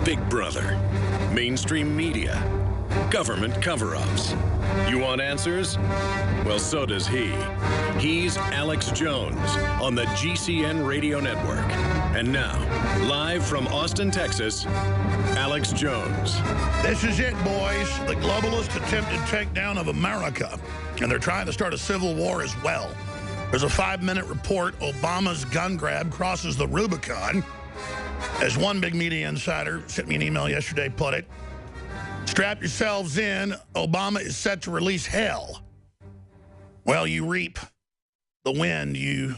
Big Brother, mainstream media, government cover-ups. You want answers? Well, so does he. He's Alex Jones on the GCN Radio Network. And now, live from Austin, Texas, Alex Jones. This is it, boys. The globalist attempted takedown of America. And they're trying to start a civil war as well. There's a 5-minute report. Obama's gun grab crosses the Rubicon. As one big media insider sent me an email yesterday put it, strap yourselves in. Obama is set to release hell. Well, you reap the wind. You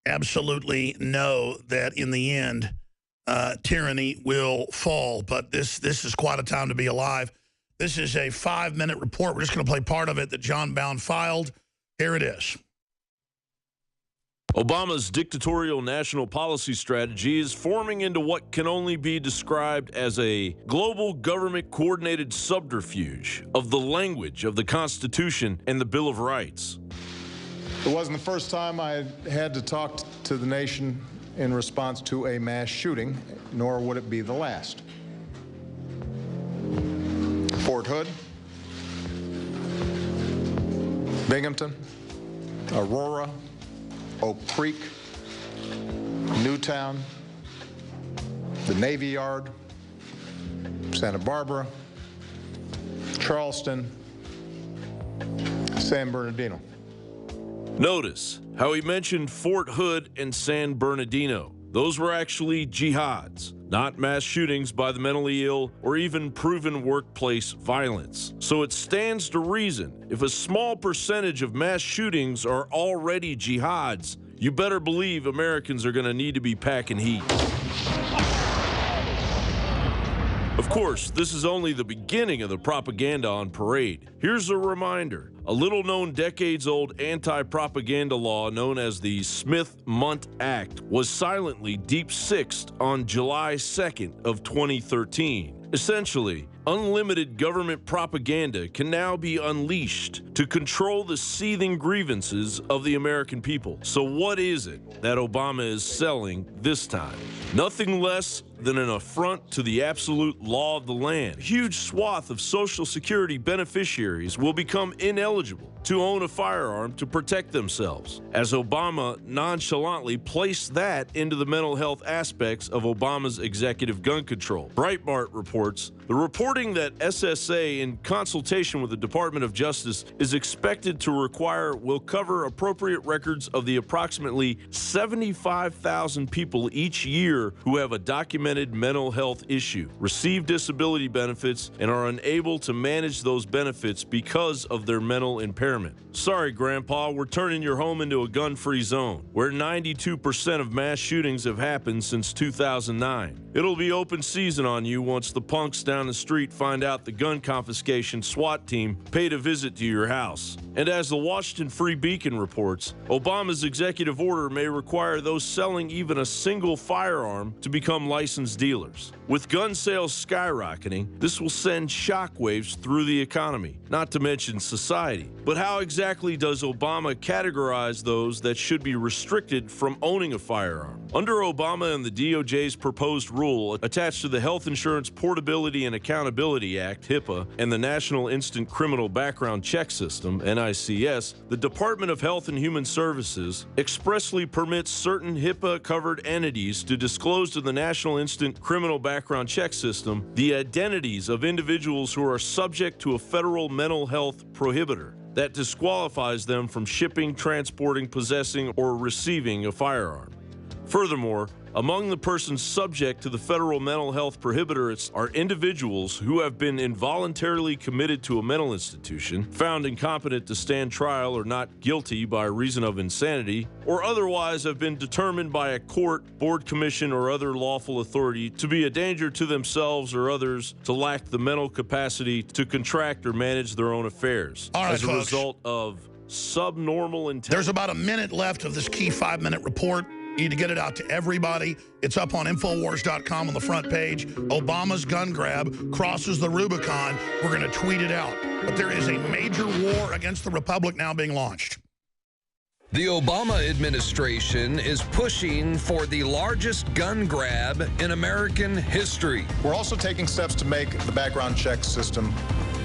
absolutely know that in the end, tyranny will fall. But this is quite a time to be alive. This is a 5-minute report. We're just going to play part of it that John Bound filed. Here it is. Obama's dictatorial national policy strategy is forming into what can only be described as a global government-coordinated subterfuge of the language of the Constitution and the Bill of Rights. It wasn't the first time I had to talk to the nation in response to a mass shooting, nor would it be the last. Fort Hood, Binghamton, Aurora, Oak Creek, Newtown, the Navy Yard, Santa Barbara, Charleston, San Bernardino. Notice how he mentioned Fort Hood and San Bernardino. Those were actually jihads, not mass shootings by the mentally ill or even proven workplace violence. So it stands to reason, if a small percentage of mass shootings are already jihads, you better believe Americans are going to need to be packing heat. Of course, this is only the beginning of the propaganda on parade. Here's a reminder. A little-known decades-old anti-propaganda law known as the Smith-Mundt Act was silently deep-sixed on July 2nd of 2013. Essentially, unlimited government propaganda can now be unleashed to control the seething grievances of the American people. So what is it that Obama is selling this time? Nothing less than an affront to the absolute law of the land. A huge swath of Social Security beneficiaries will become ineligible to own a firearm to protect themselves, as Obama nonchalantly placed that into the mental health aspects of Obama's executive gun control. Breitbart reports, the reporting that SSA, in consultation with the Department of Justice, is expected to require will cover appropriate records of the approximately 75,000 people each year who have a documented mental health issue, receive disability benefits, and are unable to manage those benefits because of their mental impairment. Sorry, Grandpa, we're turning your home into a gun-free zone, where 92% of mass shootings have happened since 2009. It'll be open season on you once the punks down the street find out the gun confiscation SWAT team paid a visit to your house. And as the Washington Free Beacon reports, Obama's executive order may require those selling even a single firearm to become licensed dealers. With gun sales skyrocketing, this will send shockwaves through the economy, not to mention society. But how exactly does Obama categorize those that should be restricted from owning a firearm? Under Obama and the DOJ's proposed rule attached to the Health Insurance Portability and Accountability Act, HIPAA, and the National Instant Criminal Background Check System, NICS, the Department of Health and Human Services expressly permits certain HIPAA-covered entities to disclose to the National Instant Criminal Background Check System the identities of individuals who are subject to a federal mental health prohibitor that disqualifies them from shipping, transporting, possessing, or receiving a firearm. Furthermore, among the persons subject to the federal mental health prohibitor are individuals who have been involuntarily committed to a mental institution, found incompetent to stand trial or not guilty by reason of insanity, or otherwise have been determined by a court, board, commission, or other lawful authority to be a danger to themselves or others, to lack the mental capacity to contract or manage their own affairs. All right, as a folks, result of subnormal intelligence. There's about a minute left of this key 5-minute report. You need to get it out to everybody. It's up on Infowars.com on the front page. Obama's gun grab crosses the Rubicon. We're going to tweet it out. But there is a major war against the Republic now being launched. The Obama administration is pushing for the largest gun grab in American history. We're also taking steps to make the background check system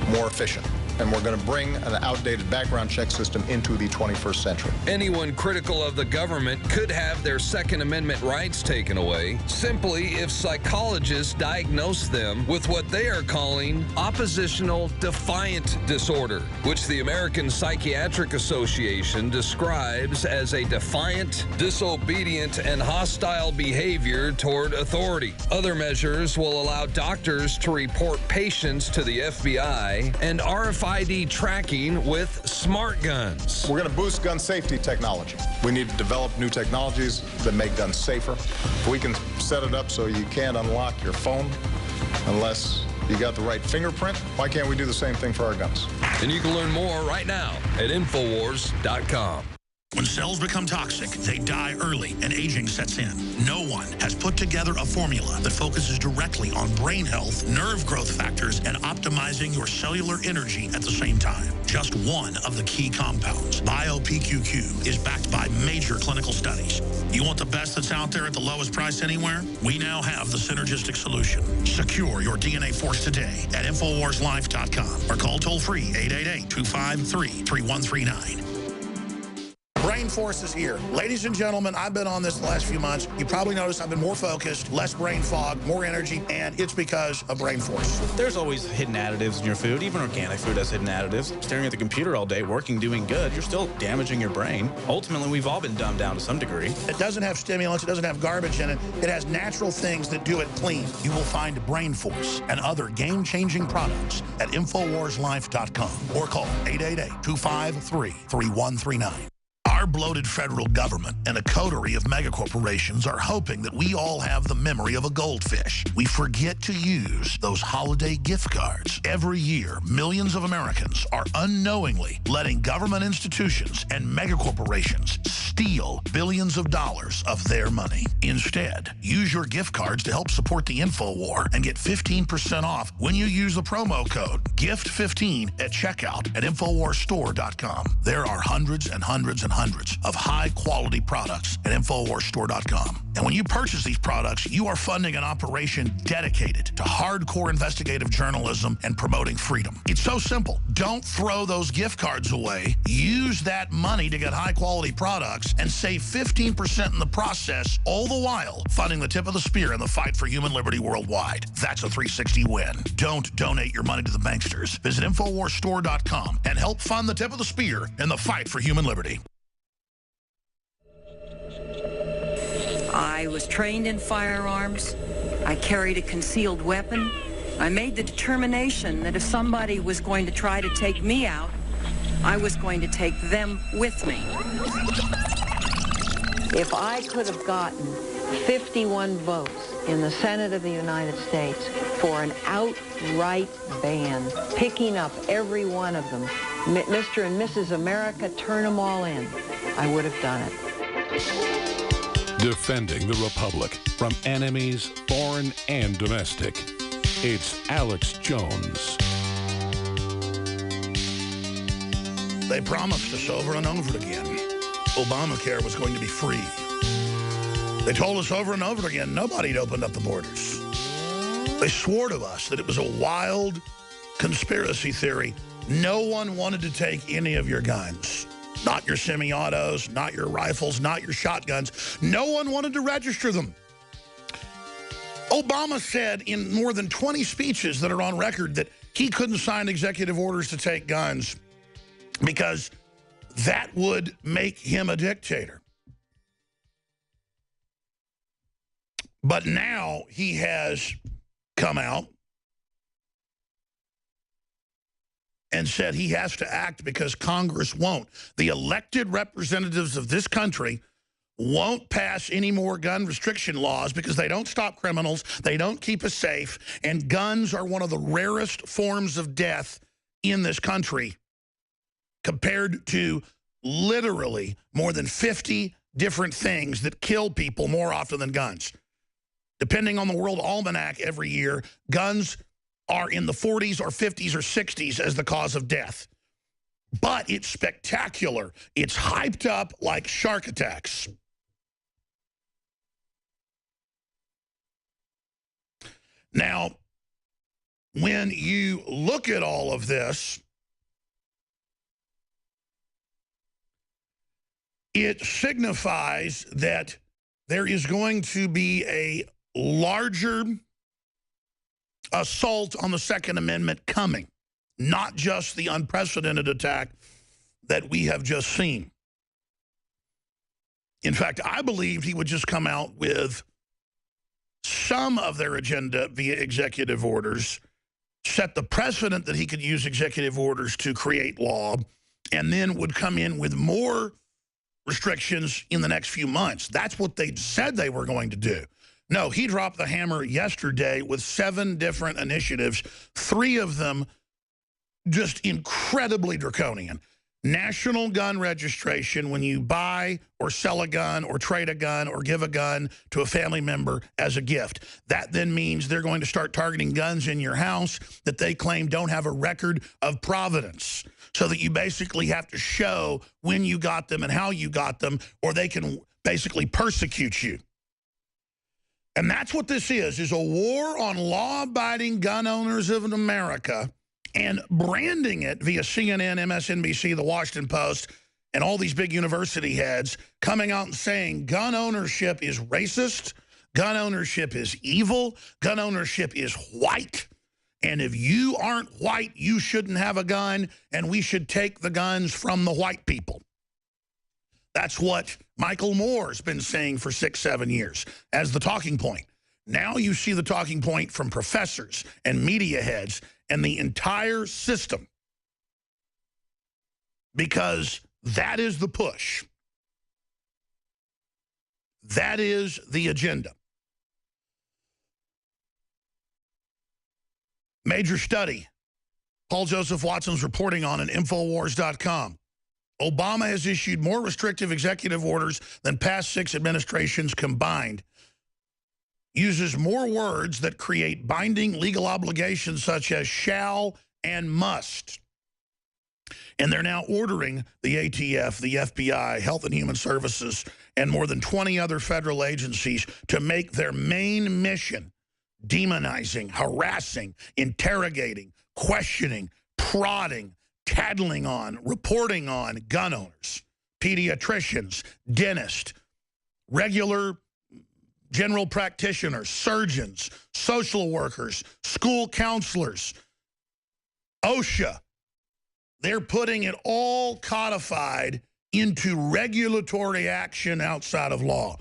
more efficient. And we're going to bring an outdated background check system into the 21st century. Anyone critical of the government could have their Second Amendment rights taken away simply if psychologists diagnose them with what they are calling oppositional defiant disorder, which the American Psychiatric Association describes as a defiant, disobedient, and hostile behavior toward authority. Other measures will allow doctors to report patients to the FBI and RFID tracking with smart guns. We're going to boost gun safety technology. We need to develop new technologies that make guns safer. We can set it up so you can't unlock your phone unless you got the right fingerprint. Why can't we do the same thing for our guns? And you can learn more right now at Infowars.com. When cells become toxic, they die early and aging sets in. No one has put together a formula that focuses directly on brain health, nerve growth factors, and optimizing your cellular energy at the same time. Just one of the key compounds, BioPQQ, is backed by major clinical studies. You want the best that's out there at the lowest price anywhere? We now have the synergistic solution. Secure your DNA force today at InfoWarsLife.com or call toll-free 888-253-3139. Brain Force is here. Ladies and gentlemen, I've been on this the last few months. You probably noticed I've been more focused, less brain fog, more energy, and it's because of Brain Force. There's always hidden additives in your food. Even organic food has hidden additives. Staring at the computer all day, working, doing good, you're still damaging your brain. Ultimately, we've all been dumbed down to some degree. It doesn't have stimulants. It doesn't have garbage in it. It has natural things that do it clean. You will find Brain Force and other game-changing products at InfoWarsLife.com or call 888-253-3139. Our bloated federal government and a coterie of megacorporations are hoping that we all have the memory of a goldfish. We forget to use those holiday gift cards. Every year, millions of Americans are unknowingly letting government institutions and megacorporations steal billions of dollars of their money. Instead, use your gift cards to help support the InfoWar and get 15% off when you use the promo code GIFT15 at checkout at InfoWarsStore.com. There are hundreds and hundreds and hundreds of high-quality products at InfoWarsStore.com. And when you purchase these products, you are funding an operation dedicated to hardcore investigative journalism and promoting freedom. It's so simple. Don't throw those gift cards away. Use that money to get high-quality products and save 15% in the process, all the while funding the tip of the spear in the fight for human liberty worldwide. That's a 360 win. Don't donate your money to the banksters. Visit InfoWarsStore.com and help fund the tip of the spear in the fight for human liberty. I was trained in firearms. I carried a concealed weapon. I made the determination that if somebody was going to try to take me out, I was going to take them with me. If I could have gotten 51 votes in the Senate of the United States for an outright ban, picking up every one of them, Mr. and Mrs. America, turn them all in, I would have done it. Defending the Republic from enemies, foreign and domestic. It's Alex Jones. They promised us over and over again Obamacare was going to be free. They told us over and over again nobody had opened up the borders. They swore to us that it was a wild conspiracy theory. No one wanted to take any of your guns. Not your semi-autos, not your rifles, not your shotguns. No one wanted to register them. Obama said in more than 20 speeches that are on record that he couldn't sign executive orders to take guns because that would make him a dictator. But now he has come out and said he has to act because Congress won't. The elected representatives of this country won't pass any more gun restriction laws because they don't stop criminals, they don't keep us safe, and guns are one of the rarest forms of death in this country compared to literally more than 50 different things that kill people more often than guns. Depending on the World Almanac every year, guns are in the 40s or 50s or 60s as the cause of death. but it's spectacular. It's hyped up like shark attacks. Now, when you look at all of this, it signifies that there is going to be a larger assault on the Second Amendment coming, not just the unprecedented attack that we have just seen. In fact, I believed he would just come out with some of their agenda via executive orders, set the precedent that he could use executive orders to create law, and then would come in with more restrictions in the next few months. That's what they said they were going to do. No, he dropped the hammer yesterday with 7 different initiatives, 3 of them just incredibly draconian. National gun registration when you buy or sell a gun or trade a gun or give a gun to a family member as a gift. That then means they're going to start targeting guns in your house that they claim don't have a record of provenance, so that you basically have to show when you got them and how you got them, or they can basically persecute you. And that's what this is a war on law-abiding gun owners of America, and branding it via CNN, MSNBC, The Washington Post, and all these big university heads coming out and saying gun ownership is racist, gun ownership is evil, gun ownership is white, and if you aren't white, you shouldn't have a gun, and we should take the guns from the white people. That's what Michael Moore's been saying for 6-7 years as the talking point. Now you see the talking point from professors and media heads and the entire system, because that is the push. That is the agenda. Major study. Paul Joseph Watson's reporting on it, Infowars.com. Obama has issued more restrictive executive orders than past 6 administrations combined. Uses more words that create binding legal obligations such as shall and must. And they're now ordering the ATF, the FBI, Health and Human Services, and more than 20 other federal agencies to make their main mission demonizing, harassing, interrogating, questioning, prodding, tattling on, reporting on gun owners, pediatricians, dentists, regular general practitioners, surgeons, social workers, school counselors, OSHA. They're putting it all codified into regulatory action outside of law.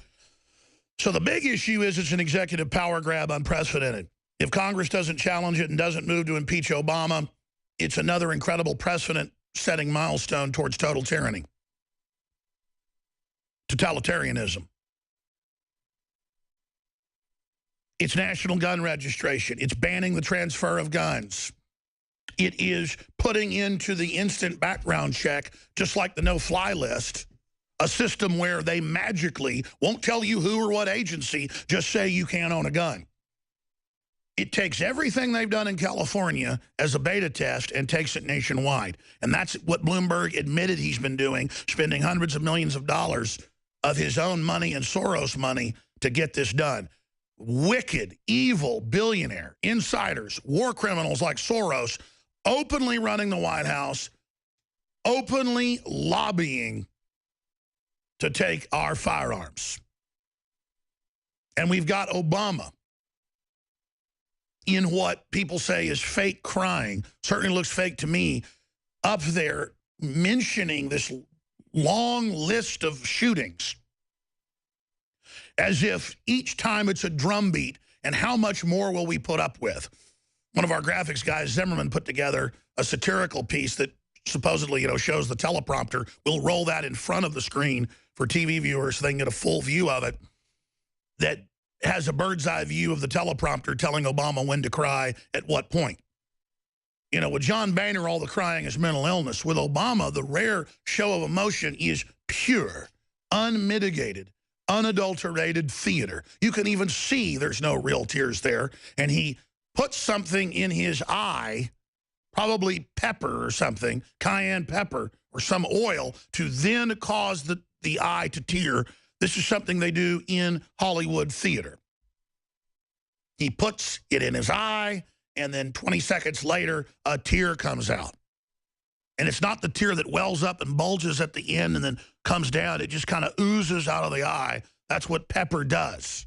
So the big issue is it's an executive power grab, unprecedented. If Congress doesn't challenge it and doesn't move to impeach Obama, it's another incredible precedent-setting milestone towards total tyranny, totalitarianism. It's national gun registration. It's banning the transfer of guns. It is putting into the instant background check, just like the no-fly list, a system where they magically won't tell you who or what agency, just say you can't own a gun. It takes everything they've done in California as a beta test and takes it nationwide. And that's what Bloomberg admitted he's been doing, spending hundreds of millions of dollars of his own money and Soros money to get this done. Wicked, evil billionaire, insiders, war criminals like Soros, openly running the White House, openly lobbying to take our firearms. And we've got Obama in what people say is fake crying, certainly looks fake to me, up there mentioning this long list of shootings as if each time it's a drumbeat, and how much more will we put up with? One of our graphics guys, Zimmerman, put together a satirical piece that supposedly, shows the teleprompter. We'll roll that in front of the screen for TV viewers so they can get a full view of it, that has a bird's eye view of the teleprompter telling Obama when to cry at what point. With John Boehner, all the crying is mental illness. With Obama, the rare show of emotion is pure, unmitigated, unadulterated theater. You can even see there's no real tears there. And he puts something in his eye probably pepper or something, cayenne pepper or some oil, to then cause the eye to tear. This is something they do in Hollywood theater. He puts it in his eye, and then 20 seconds later, a tear comes out. And it's not the tear that wells up and bulges at the end and then comes down. It just kind of oozes out of the eye. That's what pepper does.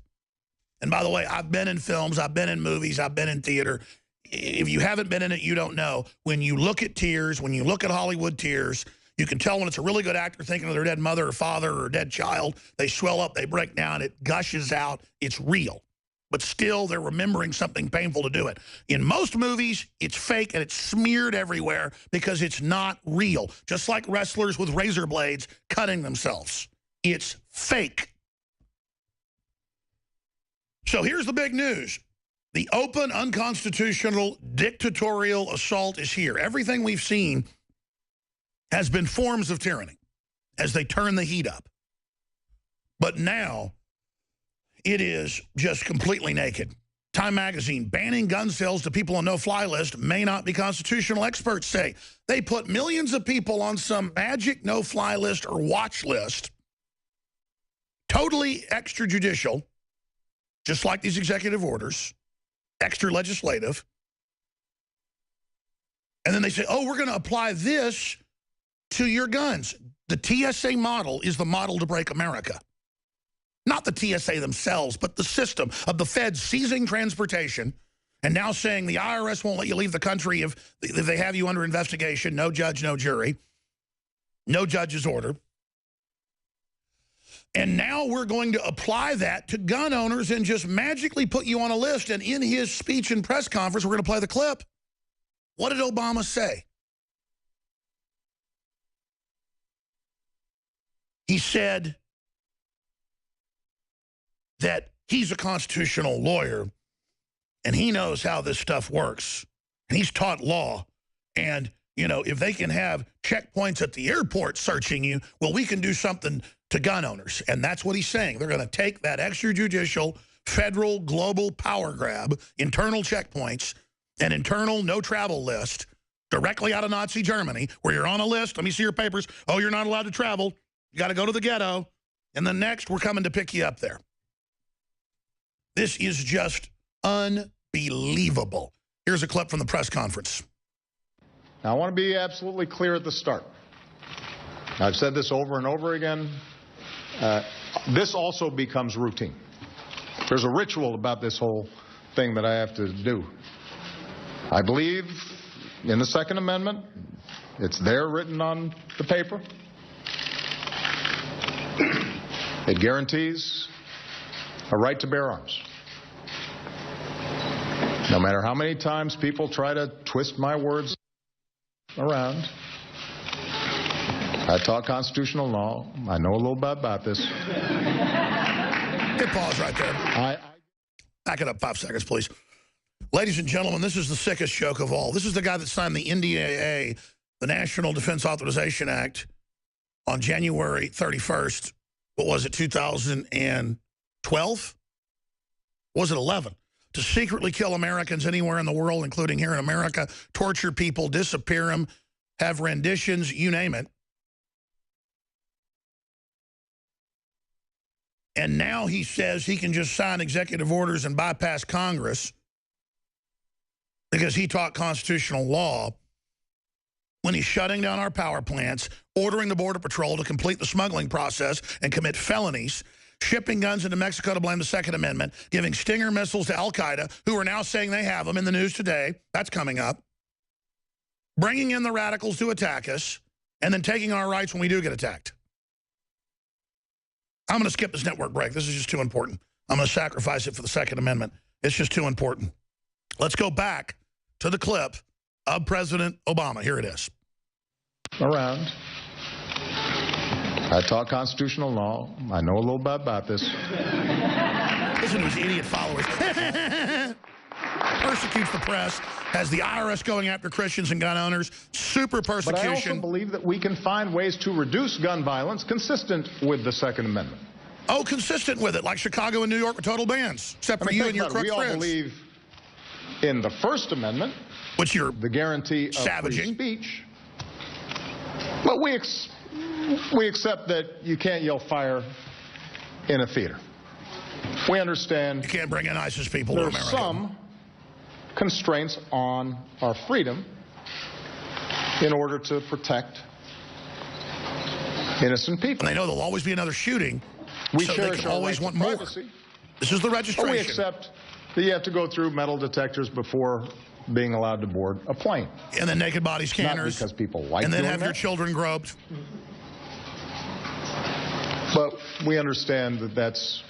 And by the way, I've been in films, I've been in movies, I've been in theater. If you haven't been in it, you don't know. When you look at tears, when you look at Hollywood tears, you can tell when it's a really good actor thinking of their dead mother or father or dead child. They swell up, they break down, it gushes out. It's real. But still, they're remembering something painful to do it. In most movies, it's fake and it's smeared everywhere because it's not real. Just like wrestlers with razor blades cutting themselves. It's fake. So here's the big news. The open, unconstitutional, dictatorial assault is here. Everything we've seen has been forms of tyranny as they turn the heat up. But now, it is just completely naked. Time magazine, banning gun sales to people on no-fly list may not be constitutional, experts say. They put millions of people on some magic no-fly list or watch list, totally extrajudicial, just like these executive orders, extra legislative. And then they say, oh, we're going to apply this to your guns. The TSA model is the model to break America. Not the TSA themselves, but the system of the feds seizing transportation and now saying the IRS won't let you leave the country if they have you under investigation. No judge, no jury. No judge's order. And now we're going to apply that to gun owners and just magically put you on a list. And in his speech and press conference, we're going to play the clip. What did Obama say? He said that he's a constitutional lawyer and he knows how this stuff works. And he's taught law. And, you know, if they can have checkpoints at the airport searching you, well, we can do something to gun owners. And that's what he's saying. They're going to take that extrajudicial federal global power grab, internal checkpoints, an internal no travel list directly out of Nazi Germany, where you're on a list. Let me see your papers. Oh, you're not allowed to travel. You got to go to the ghetto. And then next, we're coming to pick you up there. This is just unbelievable. Here's a clip from the press conference. Now, I want to be absolutely clear at the start. I've said this over and over again. This also becomes routine. There's a ritual about this whole thing that I have to do. I believe in the Second Amendment. It's there written on the paper. It guarantees a right to bear arms. No matter how many times people try to twist my words around, I taught constitutional law. I know a little bit about this. Hit pause right there. Back it up 5 seconds, please. Ladies and gentlemen, this is the sickest joke of all. This is the guy that signed the NDAA, the National Defense Authorization Act, on January 31st. What was it, 2012? Was it 11? To secretly kill Americans anywhere in the world, including here in America, torture people, disappear them, have renditions, you name it. And now he says he can just sign executive orders and bypass Congress because he taught constitutional law when he's shutting down our power plants, ordering the Border Patrol to complete the smuggling process and commit felonies, shipping guns into Mexico to blame the Second Amendment, giving Stinger missiles to Al-Qaeda, who are now saying they have them in the news today. That's coming up. Bringing in the radicals to attack us, and then taking our rights when we do get attacked. I'm going to skip this network break. This is just too important. I'm going to sacrifice it for the Second Amendment. It's just too important. Let's go back to the clip of President Obama. Here it is. Around. I taught constitutional law. I know a little bit about this. Listen to his idiot followers. Persecutes the press, has the IRS going after Christians and gun owners, super persecution. But I also believe that we can find ways to reduce gun violence consistent with the Second Amendment. Oh, consistent with it, like Chicago and New York with total bans, except for you and your crook friends. in the First Amendment, which you're the guarantee of savaging. free speech. But we accept that you can't yell fire in a theater. We understand you can't bring in ISIS people to there's America. some constraints on our freedom in order to protect innocent people. And they know there'll always be another shooting, We so they cherish can our always right want to more. privacy. This is the But registration. we accept that you have to go through metal detectors before being allowed to board a plane. And then naked body Not scanners. because people like and then doing have your that. children groped. But we understand that that's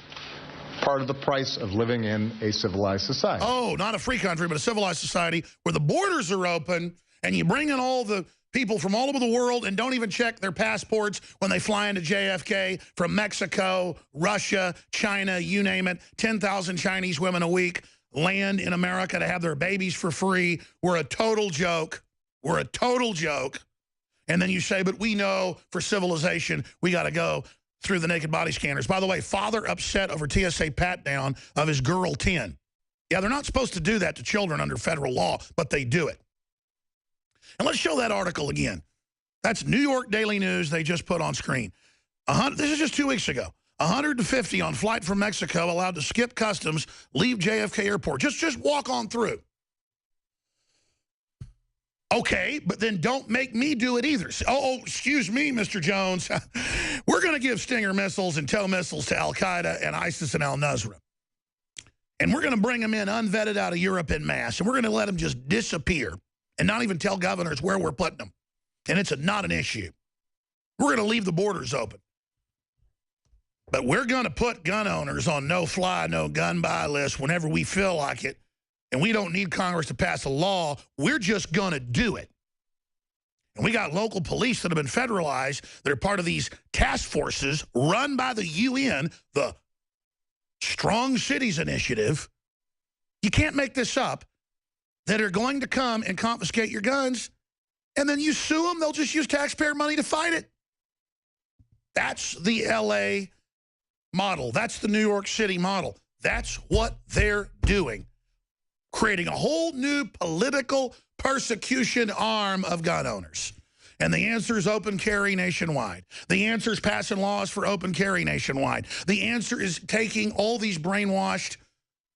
part of the price of living in a civilized society. Oh, not a free country, but a civilized society where the borders are open and you bring in all the people from all over the world and don't even check their passports when they fly into JFK from Mexico, Russia, China, you name it. 10,000 Chinese women a week land in America to have their babies for free. We're a total joke. We're a total joke. And then you say, but we know for civilization, we got to go through the naked body scanners. By the way, father upset over TSA pat-down of his girl 10. Yeah, they're not supposed to do that to children under federal law, but they do it. And let's show that article again. That's New York Daily News they just put on screen. This is just 2 weeks ago. 150 on flight from Mexico allowed to skip customs, leave JFK Airport. Just walk on through. Okay, but then don't make me do it either. Oh, excuse me, Mr. Jones. We're going to give Stinger missiles and tow missiles to Al-Qaeda and ISIS and al-Nusra. And we're going to bring them in unvetted out of Europe en masse. And we're going to let them just disappear and not even tell governors where we're putting them. And it's not an issue. We're going to leave the borders open. But we're going to put gun owners on no-fly, no-gun-buy list whenever we feel like it. And we don't need Congress to pass a law. We're just going to do it. And we got local police that have been federalized that are part of these task forces run by the UN, the Strong Cities Initiative. You can't make this up, that are going to come and confiscate your guns, and then you sue them, they'll just use taxpayer money to fight it. That's the LA model. That's the New York City model. That's what they're doing. Creating a whole new political persecution arm of gun owners. And the answer is open carry nationwide. The answer is passing laws for open carry nationwide. The answer is taking all these brainwashed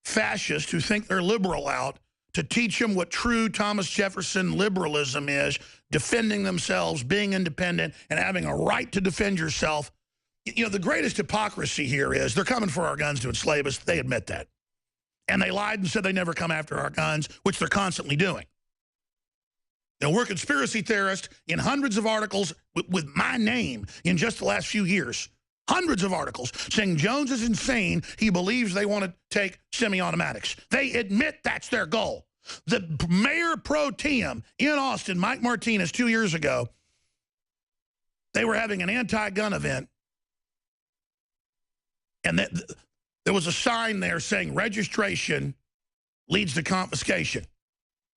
fascists who think they're liberal out to teach them what true Thomas Jefferson liberalism is, defending themselves, being independent, and having a right to defend yourself. You know, the greatest hypocrisy here is they're coming for our guns to enslave us. They admit that. And they lied and said they never come after our guns, which they're constantly doing. You know, we're conspiracy theorists in hundreds of articles with my name in just the last few years. Hundreds of articles saying Jones is insane. He believes they want to take semi-automatics. They admit that's their goal. The mayor pro tem in Austin, Mike Martinez, 2 years ago, they were having an anti-gun event. And there was a sign there saying registration leads to confiscation.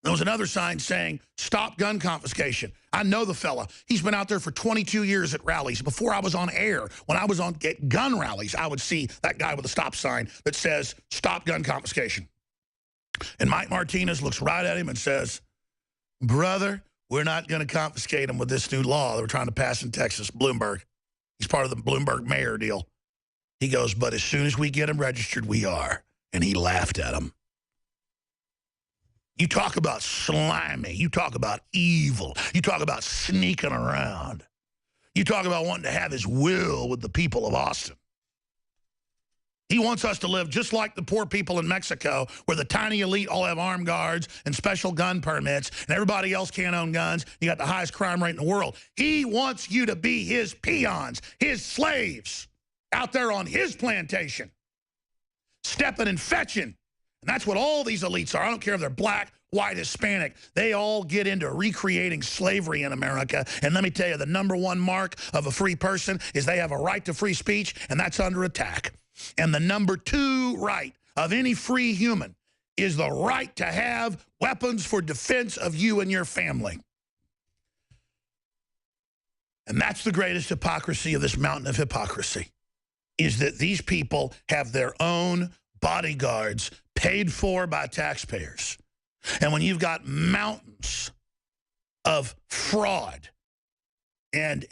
There was another sign saying, stop gun confiscation. I know the fella. He's been out there for 22 years at rallies. Before I was on air, when I was on at gun rallies, I would see that guy with a stop sign that says, stop gun confiscation. And Mike Martinez looks right at him and says, brother, we're not going to confiscate them with this new law that we're trying to pass in Texas, Bloomberg. He's part of the Bloomberg mayor deal. He goes, but as soon as we get them registered, we are. And he laughed at him. You talk about slimy. You talk about evil. You talk about sneaking around. You talk about wanting to have his will with the people of Austin. He wants us to live just like the poor people in Mexico, where the tiny elite all have armed guards and special gun permits, and everybody else can't own guns. You got the highest crime rate in the world. He wants you to be his peons, his slaves, out there on his plantation, stepping and fetching. And that's what all these elites are. I don't care if they're black, white, Hispanic. They all get into recreating slavery in America. And let me tell you, the #1 mark of a free person is they have a right to free speech, and that's under attack. And the #2 right of any free human is the right to have weapons for defense of you and your family. And that's the greatest hypocrisy of this mountain of hypocrisy, is that these people have their own bodyguards paid for by taxpayers. And when you've got mountains of fraud and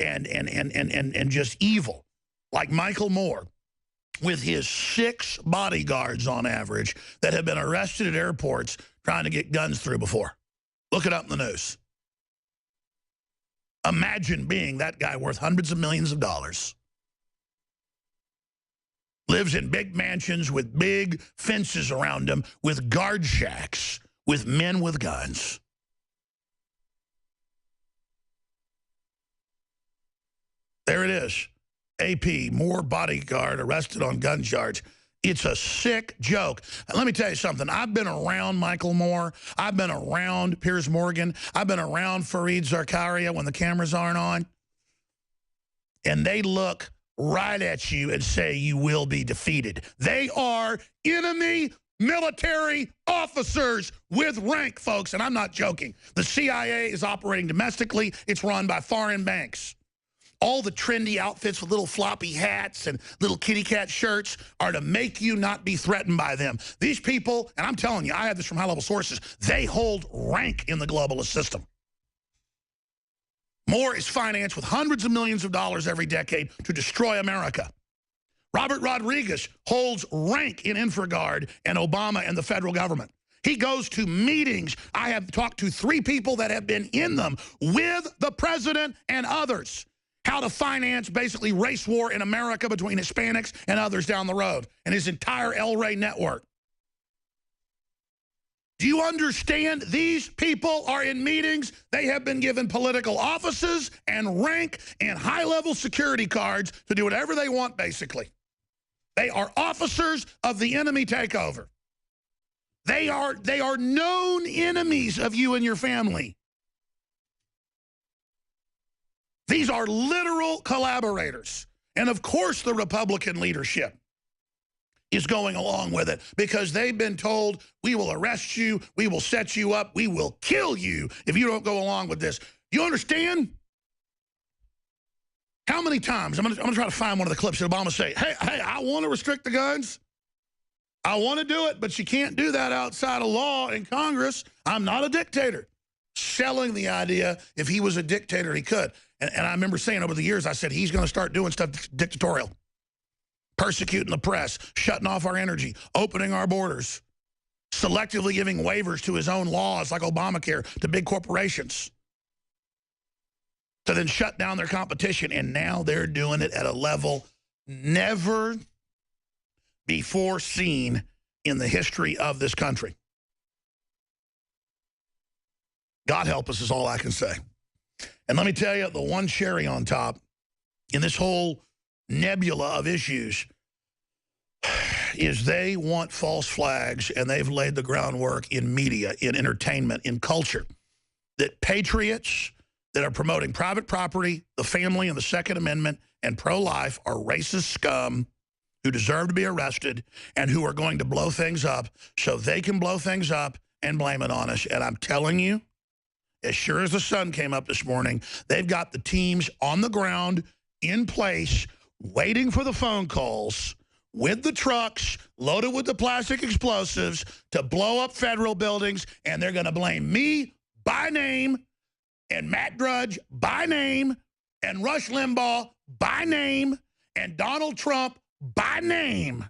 just evil, like Michael Moore, with his 6 bodyguards on average that have been arrested at airports trying to get guns through before. Look it up in the news. Imagine being that guy worth hundreds of millions of dollars. Lives in big mansions with big fences around him, with guard shacks, with men with guns. There it is. AP, Moore bodyguard arrested on gun charge. It's a sick joke. And let me tell you something. I've been around Michael Moore. I've been around Piers Morgan. I've been around Fareed Zakaria when the cameras aren't on. And they look right at you and say you will be defeated. They are enemy military officers with rank, folks. And I'm not joking. The CIA is operating domestically. It's run by foreign banks. All the trendy outfits with little floppy hats and little kitty cat shirts are to make you not be threatened by them. These people, and I'm telling you, I have this from high-level sources, they hold rank in the globalist system. Moore is financed with hundreds of millions of dollars every decade to destroy America. Robert Rodriguez holds rank in InfraGard and Obama and the federal government. He goes to meetings. I have talked to 3 people that have been in them with the president and others. How to finance basically race war in America between Hispanics and others down the road, and his entire El Rey network. Do you understand? These people are in meetings. They have been given political offices and rank and high-level security cards to do whatever they want, basically. They are officers of the enemy takeover. They are known enemies of you and your family. These are literal collaborators. And of course the Republican leadership is going along with it because they've been told, we will arrest you, we will set you up, we will kill you if you don't go along with this. You understand? How many times, I'm gonna try to find one of the clips that Obama say, hey, I want to restrict the guns. I want to do it, but you can't do that outside of law in Congress. I'm not a dictator. Selling the idea if he was a dictator, he could. And I remember saying over the years, I said, he's going to start doing stuff dictatorial. Persecuting the press, shutting off our energy, opening our borders, selectively giving waivers to his own laws like Obamacare to big corporations to then shut down their competition. And now they're doing it at a level never before seen in the history of this country. God help us is all I can say. And let me tell you, the one cherry on top in this whole nebula of issues is they want false flags, and they've laid the groundwork in media, in entertainment, in culture, that patriots that are promoting private property, the family, and the Second Amendment, and pro-life are racist scum who deserve to be arrested and who are going to blow things up so they can blow things up and blame it on us. And I'm telling you, as sure as the sun came up this morning, they've got the teams on the ground, in place, waiting for the phone calls, with the trucks, loaded with the plastic explosives, to blow up federal buildings, and they're going to blame me by name, and Matt Drudge by name, and Rush Limbaugh by name, and Donald Trump by name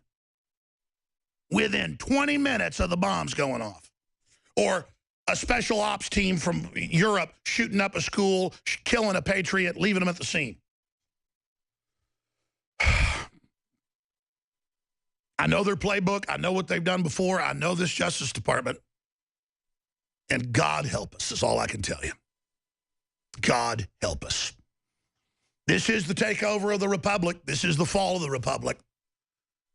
within 20 minutes of the bombs going off. Or a special ops team from Europe shooting up a school, killing a patriot, leaving him at the scene. I know their playbook. I know what they've done before. I know this Justice Department. And God help us is all I can tell you. God help us. This is the takeover of the Republic. This is the fall of the Republic.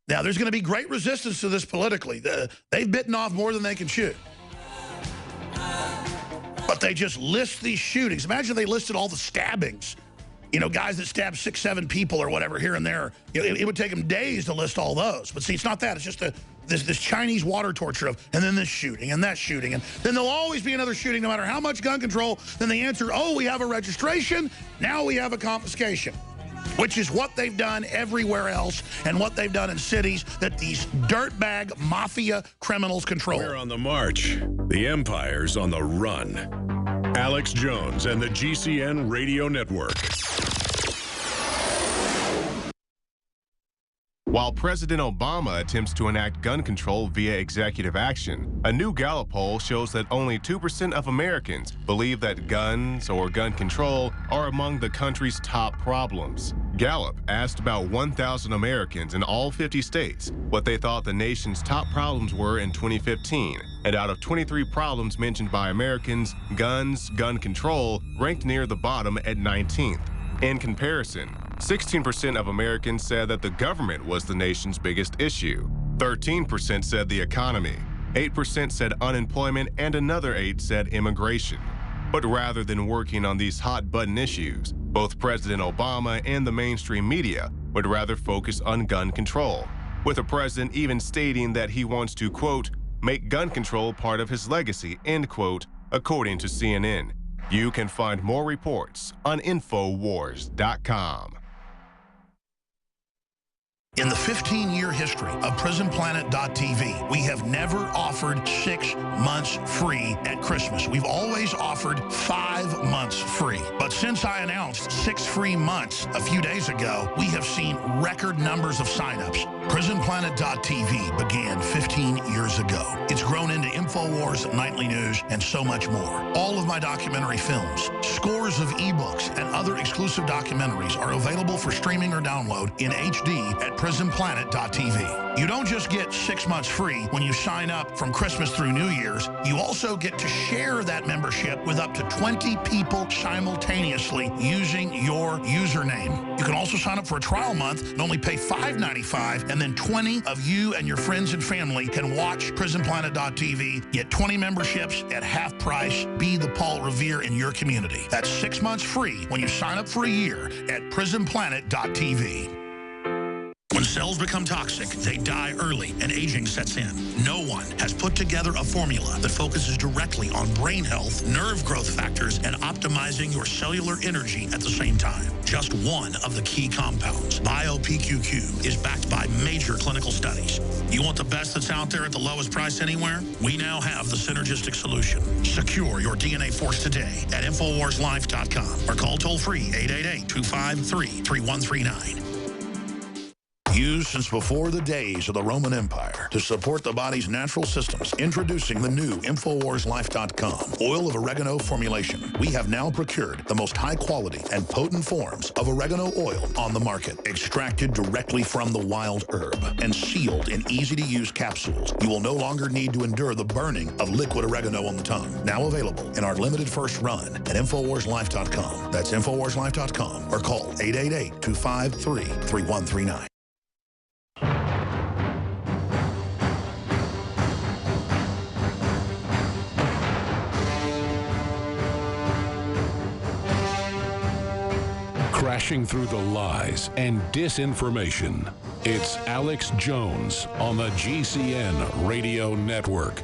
Now, there's going to be great resistance to this politically. They've bitten off more than they can chew. But they just list these shootings. Imagine they listed all the stabbings. You know, guys that stabbed 6, 7 people or whatever here and there. You know, it would take them days to list all those. But see, it's not that. It's just this Chinese water torture of, and then this shooting, and that shooting. And then there'll always be another shooting no matter how much gun control. Then the answer, oh, we have a registration. Now we have a confiscation. which is what they've done everywhere else and what they've done in cities that these dirtbag mafia criminals control. We're on the march. The empire's on the run. Alex Jones and the GCN Radio Network. While President Obama attempts to enact gun control via executive action, a new Gallup poll shows that only 2% of Americans believe that guns or gun control are among the country's top problems. Gallup asked about 1,000 Americans in all 50 states what they thought the nation's top problems were in 2015, and out of 23 problems mentioned by Americans, guns, gun control ranked near the bottom at 19th. In comparison, 16% of Americans said that the government was the nation's biggest issue. 13% said the economy. 8% said unemployment, and another 8% said immigration. But rather than working on these hot-button issues, both President Obama and the mainstream media would rather focus on gun control, with the president even stating that he wants to, quote, make gun control part of his legacy, end quote, according to CNN. You can find more reports on Infowars.com. In the 15-year history of PrisonPlanet.tv, we have never offered 6 months free at Christmas. We've always offered 5 months free. But since I announced 6 free months a few days ago, we have seen record numbers of signups. PrisonPlanet.tv began 15 years ago. It's grown into InfoWars, Nightly News, and so much more. All of my documentary films, scores of ebooks, and other exclusive documentaries are available for streaming or download in HD at PrisonPlanet.tv. You don't just get 6 months free when you sign up from Christmas through New Year's. You also get to share that membership with up to 20 people simultaneously using your username. You can also sign up for a trial month and only pay $5.95, and then 20 of you and your friends and family can watch PrisonPlanet.tv. Get 20 memberships at half price. Be the Paul Revere in your community. That's 6 months free when you sign up for a year at PrisonPlanet.tv. When cells become toxic, they die early and aging sets in. No one has put together a formula that focuses directly on brain health, nerve growth factors, and optimizing your cellular energy at the same time. Just one of the key compounds, BioPQQ, is backed by major clinical studies. You want the best that's out there at the lowest price anywhere? We now have the synergistic solution. Secure your DNA force today at InfoWarsLife.com or call toll-free 888-253-3139. Used since before the days of the Roman Empire to support the body's natural systems. Introducing the new InfoWarsLife.com oil of oregano formulation. We have now procured the most high quality and potent forms of oregano oil on the market. Extracted directly from the wild herb and sealed in easy-to-use capsules. You will no longer need to endure the burning of liquid oregano on the tongue. Now available in our limited first run at InfoWarsLife.com. That's InfoWarsLife.com or call 888-253-3139. Crashing through the lies and disinformation. It's Alex Jones on the GCN Radio Network.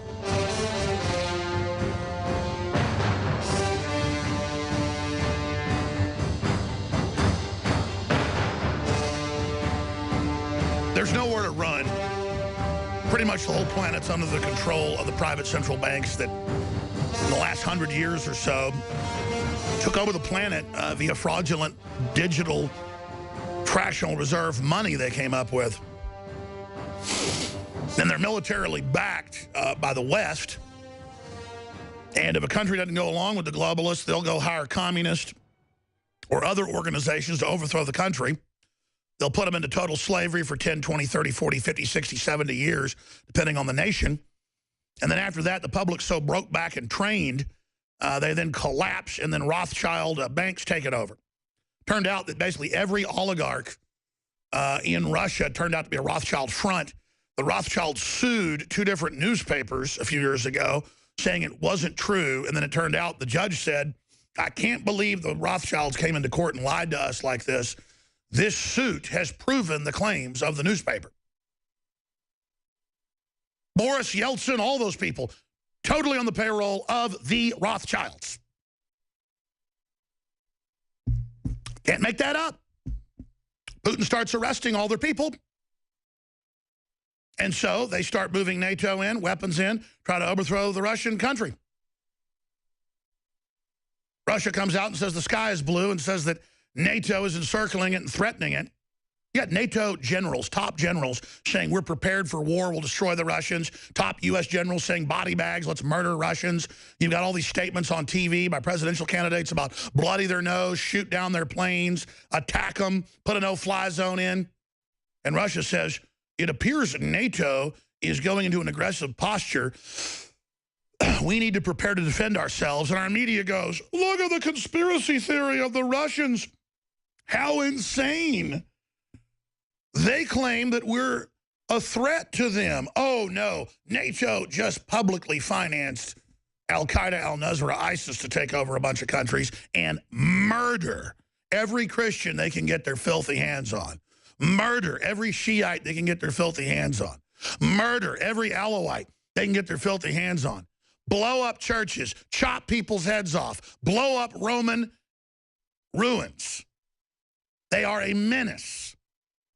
There's nowhere to run. Pretty much the whole planet's under the control of the private central banks that in the last 100 years or so took over the planet via fraudulent digital fractional reserve money they came up with. And they're militarily backed by the West. And if a country doesn't go along with the globalists, they'll go hire communists or other organizations to overthrow the country. They'll put them into total slavery for 10, 20, 30, 40, 50, 60, 70 years, depending on the nation. And then after that, the public's so broke back and trained, they then collapse, and then Rothschild banks take it over. Turned out that basically every oligarch in Russia turned out to be a Rothschild front. The Rothschilds sued 2 different newspapers a few years ago, saying it wasn't true. And then it turned out the judge said, I can't believe the Rothschilds came into court and lied to us like this. This suit has proven the claims of the newspaper. Boris Yeltsin, all those people, totally on the payroll of the Rothschilds. Can't make that up. Putin starts arresting all their people. And so they start moving NATO in, weapons in, try to overthrow the Russian country. Russia comes out and says the sky is blue and says that NATO is encircling it and threatening it. You got NATO generals, top generals, saying we're prepared for war, we'll destroy the Russians. Top U.S. generals saying body bags, let's murder Russians. You've got all these statements on TV by presidential candidates about bloody their nose, shoot down their planes, attack them, put a no-fly zone in. And Russia says, it appears that NATO is going into an aggressive posture. We need to prepare to defend ourselves. And our media goes, look at the conspiracy theory of the Russians. How insane. They claim that we're a threat to them. Oh, no. NATO just publicly financed Al-Qaeda, Al-Nusra, ISIS to take over a bunch of countries and murder every Christian they can get their filthy hands on. Murder every Shiite they can get their filthy hands on. Murder every Alawite they can get their filthy hands on. Blow up churches, chop people's heads off, blow up Roman ruins. They are a menace.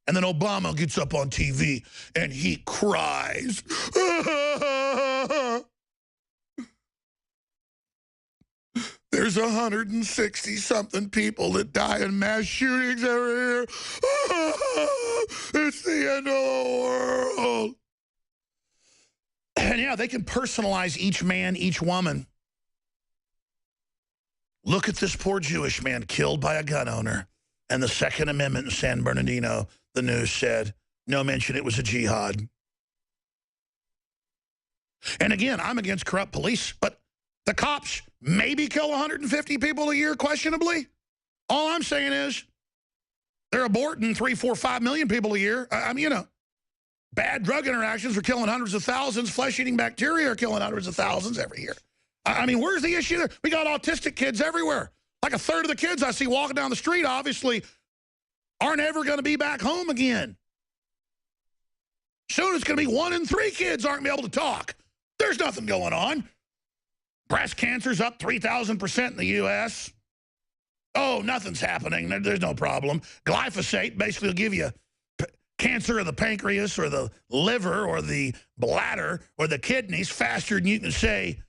And then Obama gets up on TV and he cries. There's 160-something people that die in mass shootings every year. It's the end of the world. And yeah, they can personalize each man, each woman. Look at this poor Jewish man killed by a gun owner. And the Second Amendment in San Bernardino, the news said, no mention it was a jihad. And again, I'm against corrupt police, but the cops maybe kill 150 people a year, questionably. All I'm saying is they're aborting 3, 4, 5 million people a year. I mean, you know, bad drug interactions are killing hundreds of thousands. Flesh-eating bacteria are killing hundreds of thousands every year. I mean, where's the issue there? We got autistic kids everywhere. Like a third of the kids I see walking down the street, obviously, aren't ever going to be back home again. Soon it's going to be 1 in 3 kids aren't going to be able to talk. There's nothing going on. Breast cancer's up 3,000% in the U.S. Oh, nothing's happening. There's no problem. Glyphosate basically will give you cancer of the pancreas or the liver or the bladder or the kidneys faster than you can say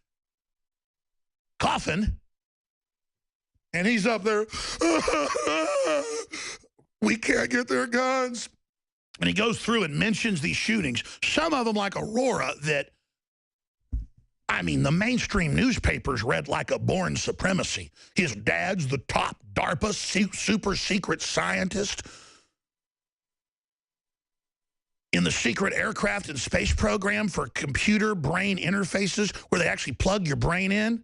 coughing. And he's up there, we can't get their guns. And he goes through and mentions these shootings, some of them like Aurora that, I mean, the mainstream newspapers read like a born supremacy. His dad's the top DARPA super secret scientist in the secret aircraft and space program for computer brain interfaces where they actually plug your brain in.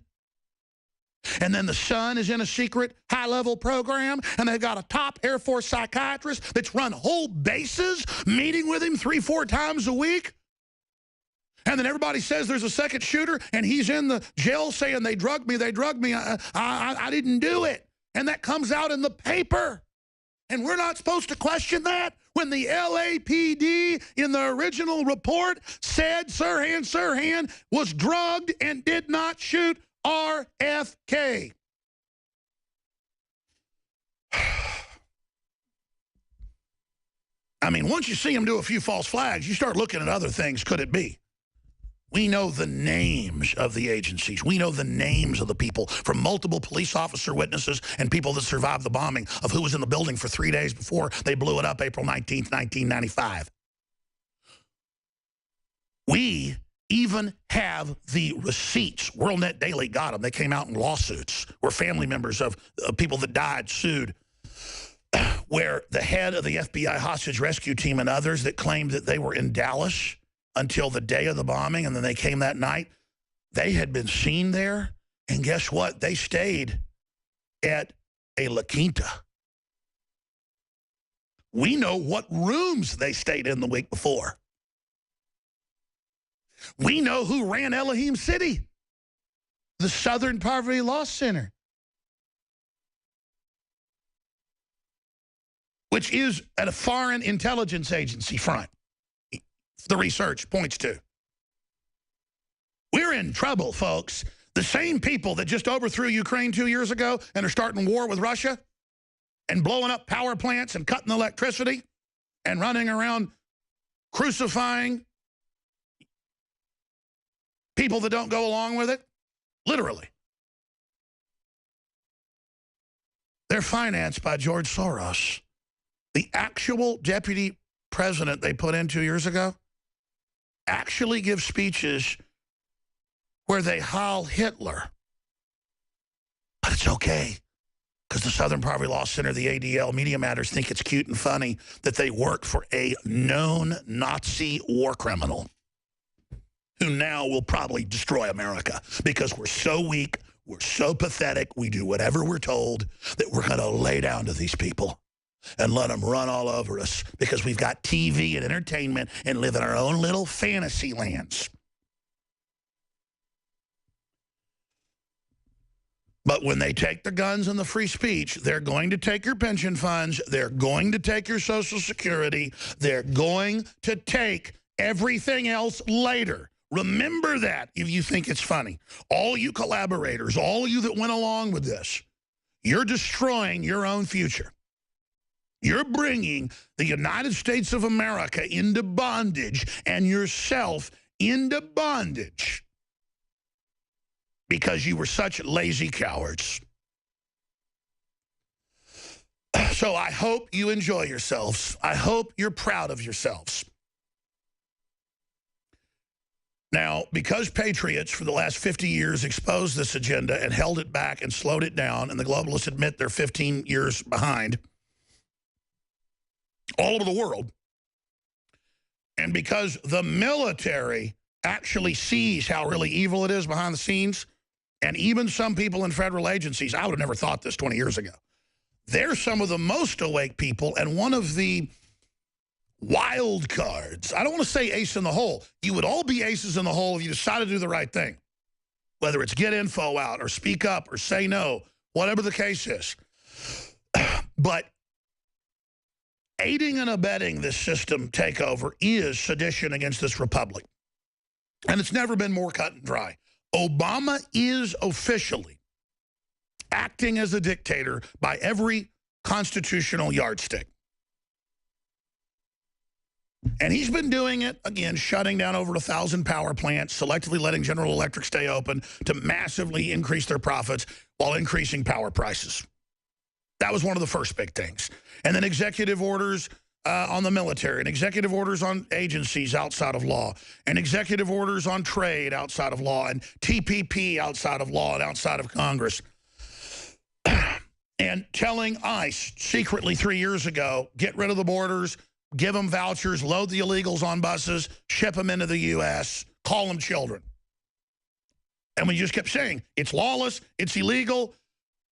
And then the son is in a secret high-level program, and they've got a top Air Force psychiatrist that's run whole bases, meeting with him 3, 4 times a week. And then everybody says there's a second shooter, and he's in the jail saying they drugged me, I didn't do it. And that comes out in the paper. And we're not supposed to question that when the LAPD in the original report said Sirhan was drugged and did not shoot RFK. I mean, once you see him do a few false flags, you start looking at other things. Could it be? We know the names of the agencies. We know the names of the people from multiple police officer witnesses and people that survived the bombing of who was in the building for 3 days before they blew it up April 19th, 1995. We even have the receipts. WorldNet Daily got them. They came out in lawsuits where family members of people that died sued, where the head of the FBI hostage rescue team and others that claimed that they were in Dallas until the day of the bombing, and then they came that night, they had been seen there, and guess what? They stayed at a La Quinta. We know what rooms they stayed in the week before. We know who ran Elohim City, the Southern Poverty Law Center, which is at a foreign intelligence agency front. The research points to. We're in trouble, folks. The same people that just overthrew Ukraine 2 years ago and are starting war with Russia, and blowing up power plants and cutting electricity and running around crucifying people that don't go along with it? Literally. They're financed by George Soros. The actual deputy president they put in 2 years ago actually gives speeches where they Heil Hitler. But it's okay, because the Southern Poverty Law Center, the ADL, Media Matters, think it's cute and funny that they work for a known Nazi war criminal who now will probably destroy America because we're so weak, we're so pathetic, we do whatever we're told, that we're going to lay down to these people and let them run all over us because we've got TV and entertainment and live in our own little fantasy lands. But when they take the guns and the free speech, they're going to take your pension funds, they're going to take your Social Security, they're going to take everything else later. Remember that if you think it's funny. All you collaborators, all you that went along with this, you're destroying your own future. You're bringing the United States of America into bondage and yourself into bondage because you were such lazy cowards. So I hope you enjoy yourselves. I hope you're proud of yourselves. Now, because patriots for the last 50 years exposed this agenda and held it back and slowed it down, and the globalists admit they're 15 years behind all over the world, and because the military actually sees how really evil it is behind the scenes, and even some people in federal agencies, I would have never thought this 20 years ago, they're some of the most awake people and one of the wild cards. I don't want to say ace in the hole. You would all be aces in the hole if you decided to do the right thing, whether it's get info out or speak up or say no, whatever the case is. But aiding and abetting this system takeover is sedition against this republic. And it's never been more cut and dry. Obama is officially acting as a dictator by every constitutional yardstick. And he's been doing it, again, shutting down over 1,000 power plants, selectively letting General Electric stay open to massively increase their profits while increasing power prices. That was one of the first big things. And then executive orders on the military, and executive orders on agencies outside of law, and executive orders on trade outside of law, and TPP outside of law and outside of Congress. And telling ICE secretly 3 years ago, get rid of the borders, give them vouchers, load the illegals on buses, ship them into the U.S., call them children. And we just kept saying, it's lawless, it's illegal.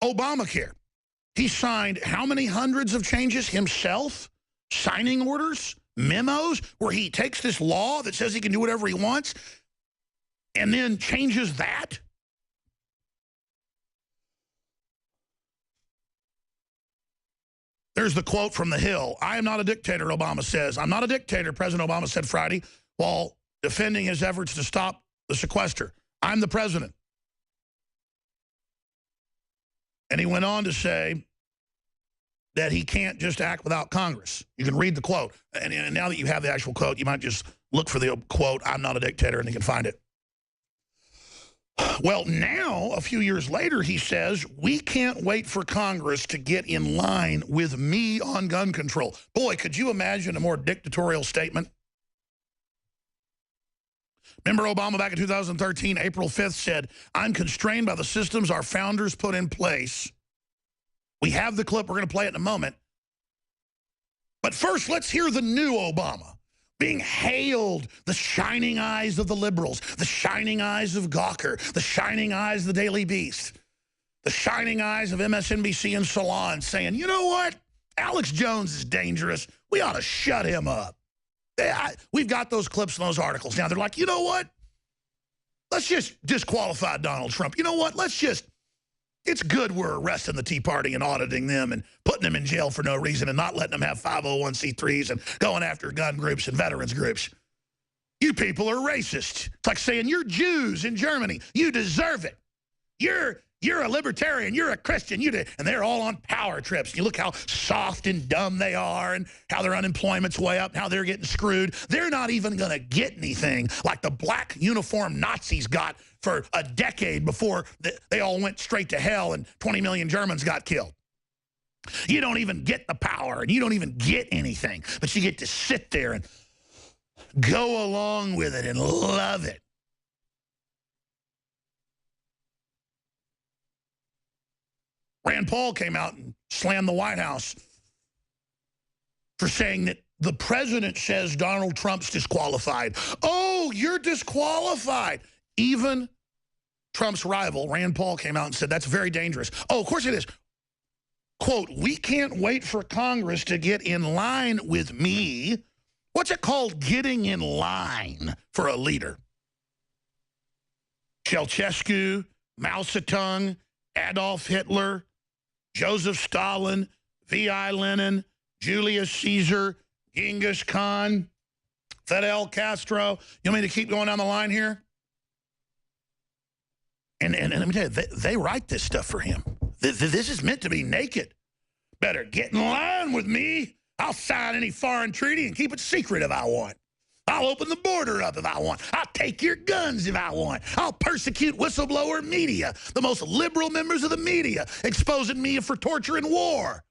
Obamacare. He signed how many hundreds of changes himself? Signing orders, memos, where he takes this law that says he can do whatever he wants and then changes that? There's the quote from The Hill. I am not a dictator, Obama says. I'm not a dictator, President Obama said Friday, while defending his efforts to stop the sequester. I'm the president. And he went on to say that he can't just act without Congress. You can read the quote. And now that you have the actual quote, you might just look for the quote, I'm not a dictator, and you can find it. Well, now, a few years later, he says, we can't wait for Congress to get in line with me on gun control. Boy, could you imagine a more dictatorial statement? Remember Obama back in 2013, April 5th said, I'm constrained by the systems our founders put in place. We have the clip. We're going to play it in a moment. But first, let's hear the new Obama being hailed, the shining eyes of the liberals, the shining eyes of Gawker, the shining eyes of the Daily Beast, the shining eyes of MSNBC and Salon saying, you know what? Alex Jones is dangerous. We ought to shut him up. We've got those clips and those articles. Now they're like, you know what? Let's just disqualify Donald Trump. You know what? It's good we're arresting the Tea Party and auditing them and putting them in jail for no reason and not letting them have 501c3s and going after gun groups and veterans groups. You people are racist. It's like saying you're Jews in Germany. You deserve it. you're a libertarian, you're a Christian, and they're all on power trips. You look how soft and dumb they are and how their unemployment's way up, and how they're getting screwed. They're not even going to get anything like the black uniform Nazis got for a decade before they all went straight to hell and 20 million Germans got killed. You don't even get the power, and you don't even get anything, but you get to sit there and go along with it and love it. Rand Paul came out and slammed the White House for saying that the president says Donald Trump's disqualified. Oh, you're disqualified. Even Trump's rival, Rand Paul, came out and said that's very dangerous. Oh, of course it is. Quote, we can't wait for Congress to get in line with me. What's it called, getting in line for a leader? Ceausescu, Mao Zedong, Adolf Hitler, Joseph Stalin, V.I. Lenin, Julius Caesar, Genghis Khan, Fidel Castro. You want me to keep going down the line here? And let me tell you, they write this stuff for him. This is meant to be naked. Better get in line with me. I'll sign any foreign treaty and keep it secret if I want. I'll open the border up if I want. I'll take your guns if I want. I'll persecute whistleblower media, the most liberal members of the media, exposing me for torture and war.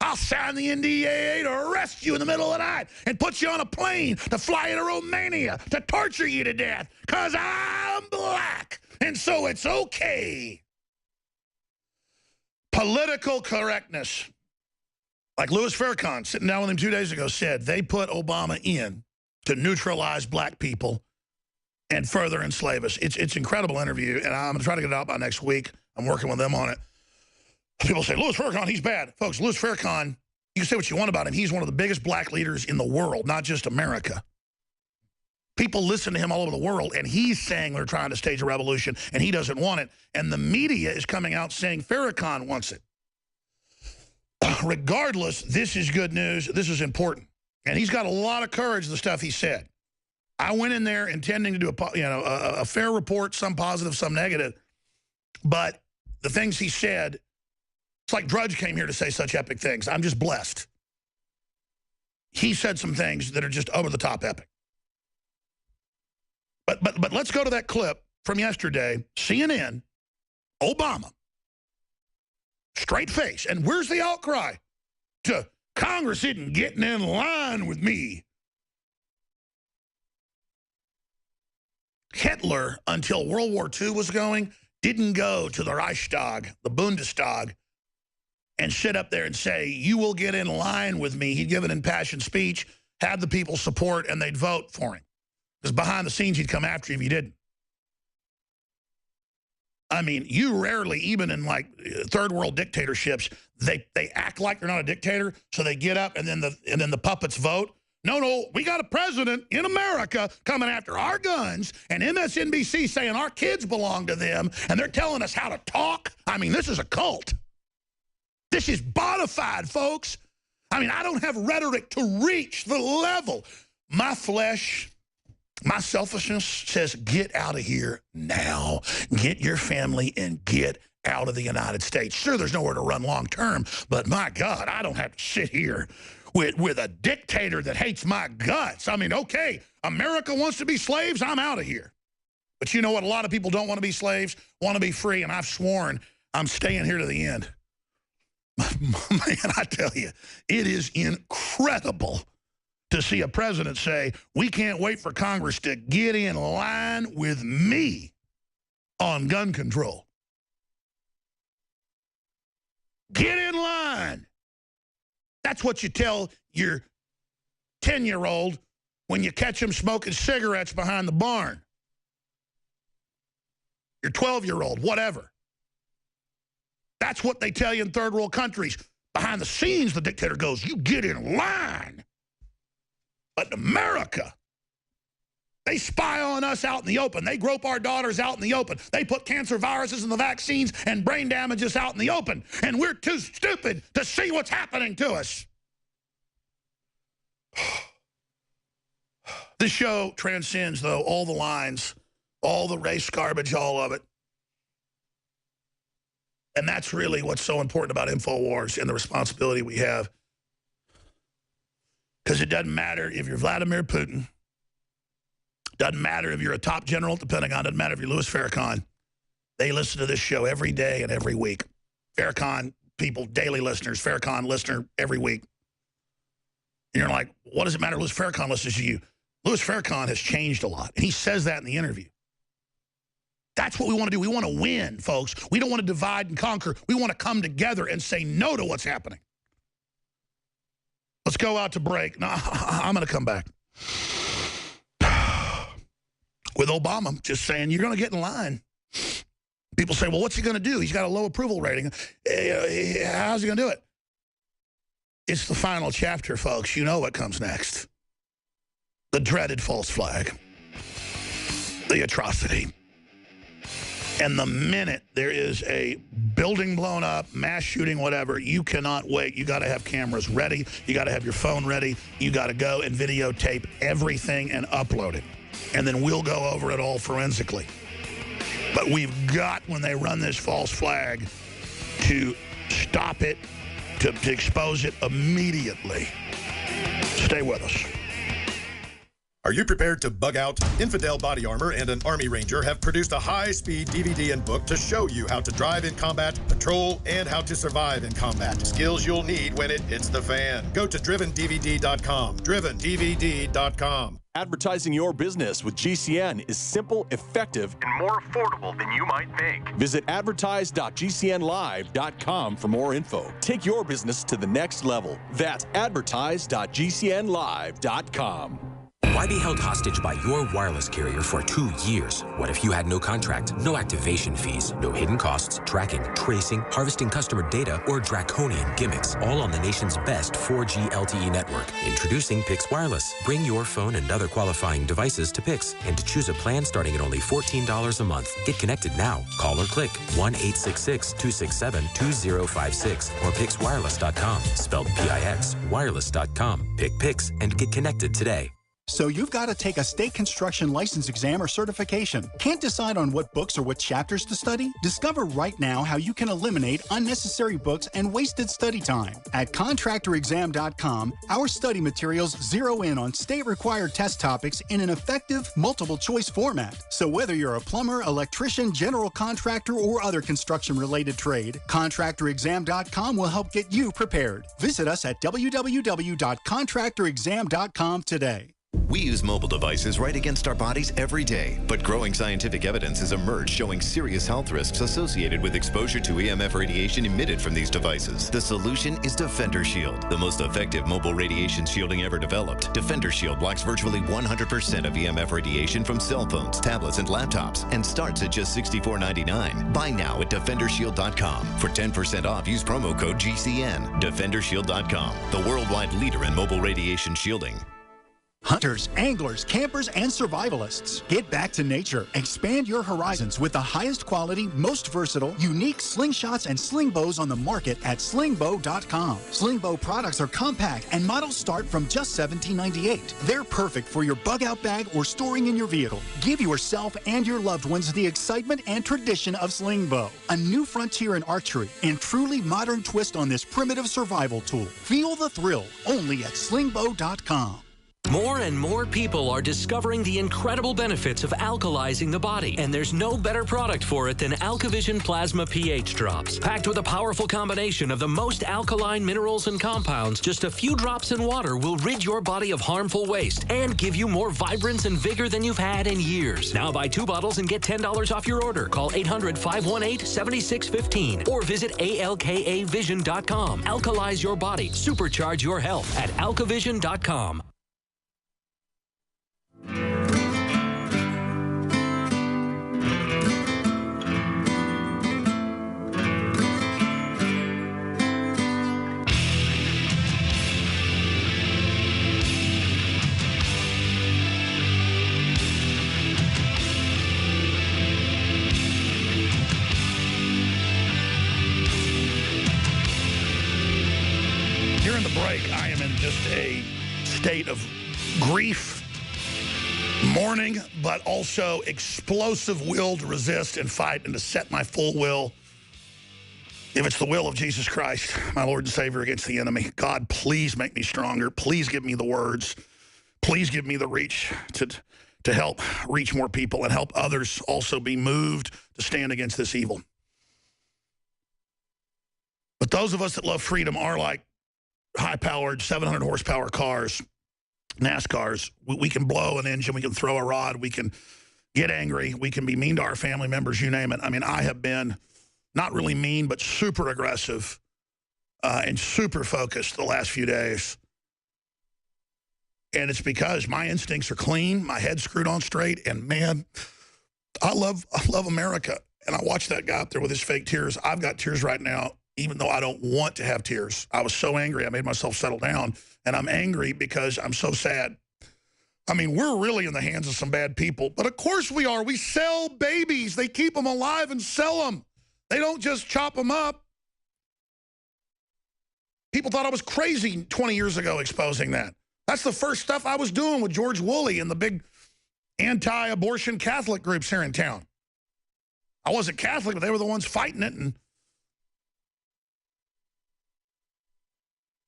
I'll sign the NDAA to arrest you in the middle of the night and put you on a plane to fly you to Romania to torture you to death because I'm black, and so it's okay. Political correctness. Like Louis Farrakhan, sitting down with him 2 days ago, said they put Obama in to neutralize black people and further enslave us. It's an incredible interview, and I'm going to try to get it out by next week. I'm working with them on it. People say, Louis Farrakhan, he's bad. Folks, Louis Farrakhan, you can say what you want about him. He's one of the biggest black leaders in the world, not just America. People listen to him all over the world, and he's saying they're trying to stage a revolution, and he doesn't want it. And the media is coming out saying Farrakhan wants it. Regardless, this is good news. This is important. And he's got a lot of courage, the stuff he said. I went in there intending to do a fair report, some positive, some negative. But the things he said, it's like Drudge came here to say such epic things. I'm just blessed. He said some things that are just over-the-top epic. But let's go to that clip from yesterday. CNN, Obama, straight face. And where's the outcry? To Congress isn't getting in line with me. Hitler, until World War II was going, didn't go to the Reichstag, the Bundestag, and sit up there and say, you will get in line with me. He'd give an impassioned speech, have the people support, and they'd vote for him. Because behind the scenes, he'd come after you if you didn't. I mean, you rarely, even in like third world dictatorships, they act like they're not a dictator, so they get up and then the puppets vote. No, we got a president in America coming after our guns, and MSNBC saying our kids belong to them, and they're telling us how to talk. I mean, this is a cult. This is bonified, folks. I mean, I don't have rhetoric to reach the level. My flesh, my selfishness says, get out of here now. Get your family and get out of the United States. Sure, there's nowhere to run long term, but my God, I don't have to sit here with a dictator that hates my guts. I mean, okay, America wants to be slaves, I'm out of here. But you know what? A lot of people don't want to be slaves, want to be free, and I've sworn I'm staying here to the end. Man, I tell you, it is incredible to see a president say, we can't wait for Congress to get in line with me on gun control. Get in line. That's what you tell your 10-year-old when you catch him smoking cigarettes behind the barn. Your 12-year-old, whatever. That's what they tell you in third world countries. Behind the scenes, the dictator goes, you get in line. But in America, they spy on us out in the open. They grope our daughters out in the open. They put cancer viruses in the vaccines and brain damages out in the open. And we're too stupid to see what's happening to us. This show transcends, though, all the lines, all the race garbage, all of it. And that's really what's so important about InfoWars and the responsibility we have. Because it doesn't matter if you're Vladimir Putin. Doesn't matter if you're a top general at the Pentagon. Doesn't matter if you're Louis Farrakhan. They listen to this show every day and every week. Farrakhan people, daily listeners. Farrakhan listener every week. And you're like, what does it matter? Louis Farrakhan listens to you. Louis Farrakhan has changed a lot. And he says that in the interview. That's what we want to do. We want to win, folks. We don't want to divide and conquer. We want to come together and say no to what's happening. Let's go out to break. No, I'm going to come back. With Obama just saying, you're going to get in line. People say, well, what's he going to do? He's got a low approval rating. How's he going to do it? It's the final chapter, folks. You know what comes next. The dreaded false flag. The atrocity. And the minute there is a building blown up, mass shooting, whatever, you cannot wait. You got to have cameras ready. You got to have your phone ready. You got to go and videotape everything and upload it. And then we'll go over it all forensically. But we've got, when they run this false flag, to stop it, to expose it immediately. Stay with us. Are you prepared to bug out? Infidel Body Armor and an Army Ranger have produced a high-speed DVD and book to show you how to drive in combat, patrol, and how to survive in combat. Skills you'll need when it hits the fan. Go to drivendvd.com. drivendvd.com. Advertising your business with GCN is simple, effective, and more affordable than you might think. Visit advertise.gcnlive.com for more info. Take your business to the next level. That's advertise.gcnlive.com. Why be held hostage by your wireless carrier for 2 years? What if you had no contract, no activation fees, no hidden costs, tracking, tracing, harvesting customer data, or draconian gimmicks, all on the nation's best 4G LTE network? Introducing Pix Wireless. Bring your phone and other qualifying devices to Pix and to choose a plan starting at only $14 a month. Get connected now. Call or click 1-866-267-2056 or pixwireless.com. Spelled P-I-X, wireless.com. Pick Pix and get connected today. So you've got to take a state construction license exam or certification. Can't decide on what books or what chapters to study? Discover right now how you can eliminate unnecessary books and wasted study time. At contractorexam.com, our study materials zero in on state-required test topics in an effective, multiple-choice format. So whether you're a plumber, electrician, general contractor, or other construction-related trade, contractorexam.com will help get you prepared. Visit us at www.contractorexam.com today. We use mobile devices right against our bodies every day, but growing scientific evidence has emerged showing serious health risks associated with exposure to EMF radiation emitted from these devices. The solution is Defender Shield, the most effective mobile radiation shielding ever developed. Defender Shield blocks virtually 100% of EMF radiation from cell phones, tablets, and laptops, and starts at just $64.99. Buy now at DefenderShield.com. For 10% off, use promo code GCN. DefenderShield.com, the worldwide leader in mobile radiation shielding. Hunters, anglers, campers, and survivalists. Get back to nature. Expand your horizons with the highest quality, most versatile, unique slingshots and sling bows on the market at slingbow.com. Slingbow products are compact and models start from just $17.98. They're perfect for your bug-out bag or storing in your vehicle. Give yourself and your loved ones the excitement and tradition of slingbow. A new frontier in archery and truly modern twist on this primitive survival tool. Feel the thrill only at slingbow.com. More and more people are discovering the incredible benefits of alkalizing the body, and there's no better product for it than AlkaVision Plasma pH Drops. Packed with a powerful combination of the most alkaline minerals and compounds, just a few drops in water will rid your body of harmful waste and give you more vibrance and vigor than you've had in years. Now buy 2 bottles and get $10 off your order. Call 800-518-7615 or visit alkavision.com. Alkalize your body. Supercharge your health at alkavision.com. During the break, I am in just a state of grief, mourning, but also explosive will to resist and fight and to set my full will If it's the will of Jesus Christ, my Lord and Savior, against the enemy, God, please make me stronger. Please give me the words. Please give me the reach to help reach more people and help others also be moved to stand against this evil. But those of us that love freedom are like high-powered 700 horsepower cars, NASCARs. We can blow an engine, we can throw a rod, we can get angry, we can be mean to our family members, you name it. I mean, I have been not really mean, but super aggressive and super focused the last few days. And it's because my instincts are clean, my head's screwed on straight, and man, I love America. And I watched that guy up there with his fake tears. I've got tears right now, even though I don't want to have tears. I was so angry, I made myself settle down. And I'm angry because I'm so sad. I mean, we're really in the hands of some bad people. But of course we are. We sell babies. They keep them alive and sell them. They don't just chop them up. People thought I was crazy 20 years ago exposing that. That's the first stuff I was doing with George Woolley and the big anti-abortion Catholic groups here in town. I wasn't Catholic, but they were the ones fighting it. And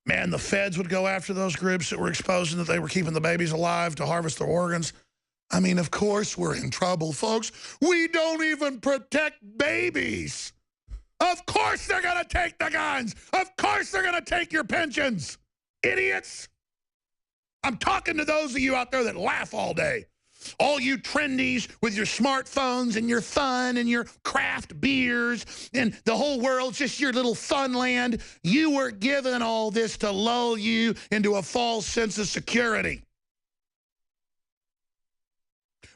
man, the feds would go after those groups that were exposing that they were keeping the babies alive to harvest their organs. I mean, of course we're in trouble, folks. We don't even protect babies. Of course they're going to take the guns. Of course they're going to take your pensions. Idiots. I'm talking to those of you out there that laugh all day. All you trendies with your smartphones and your fun and your craft beers and the whole world's just your little fun land. You were given all this to lull you into a false sense of security.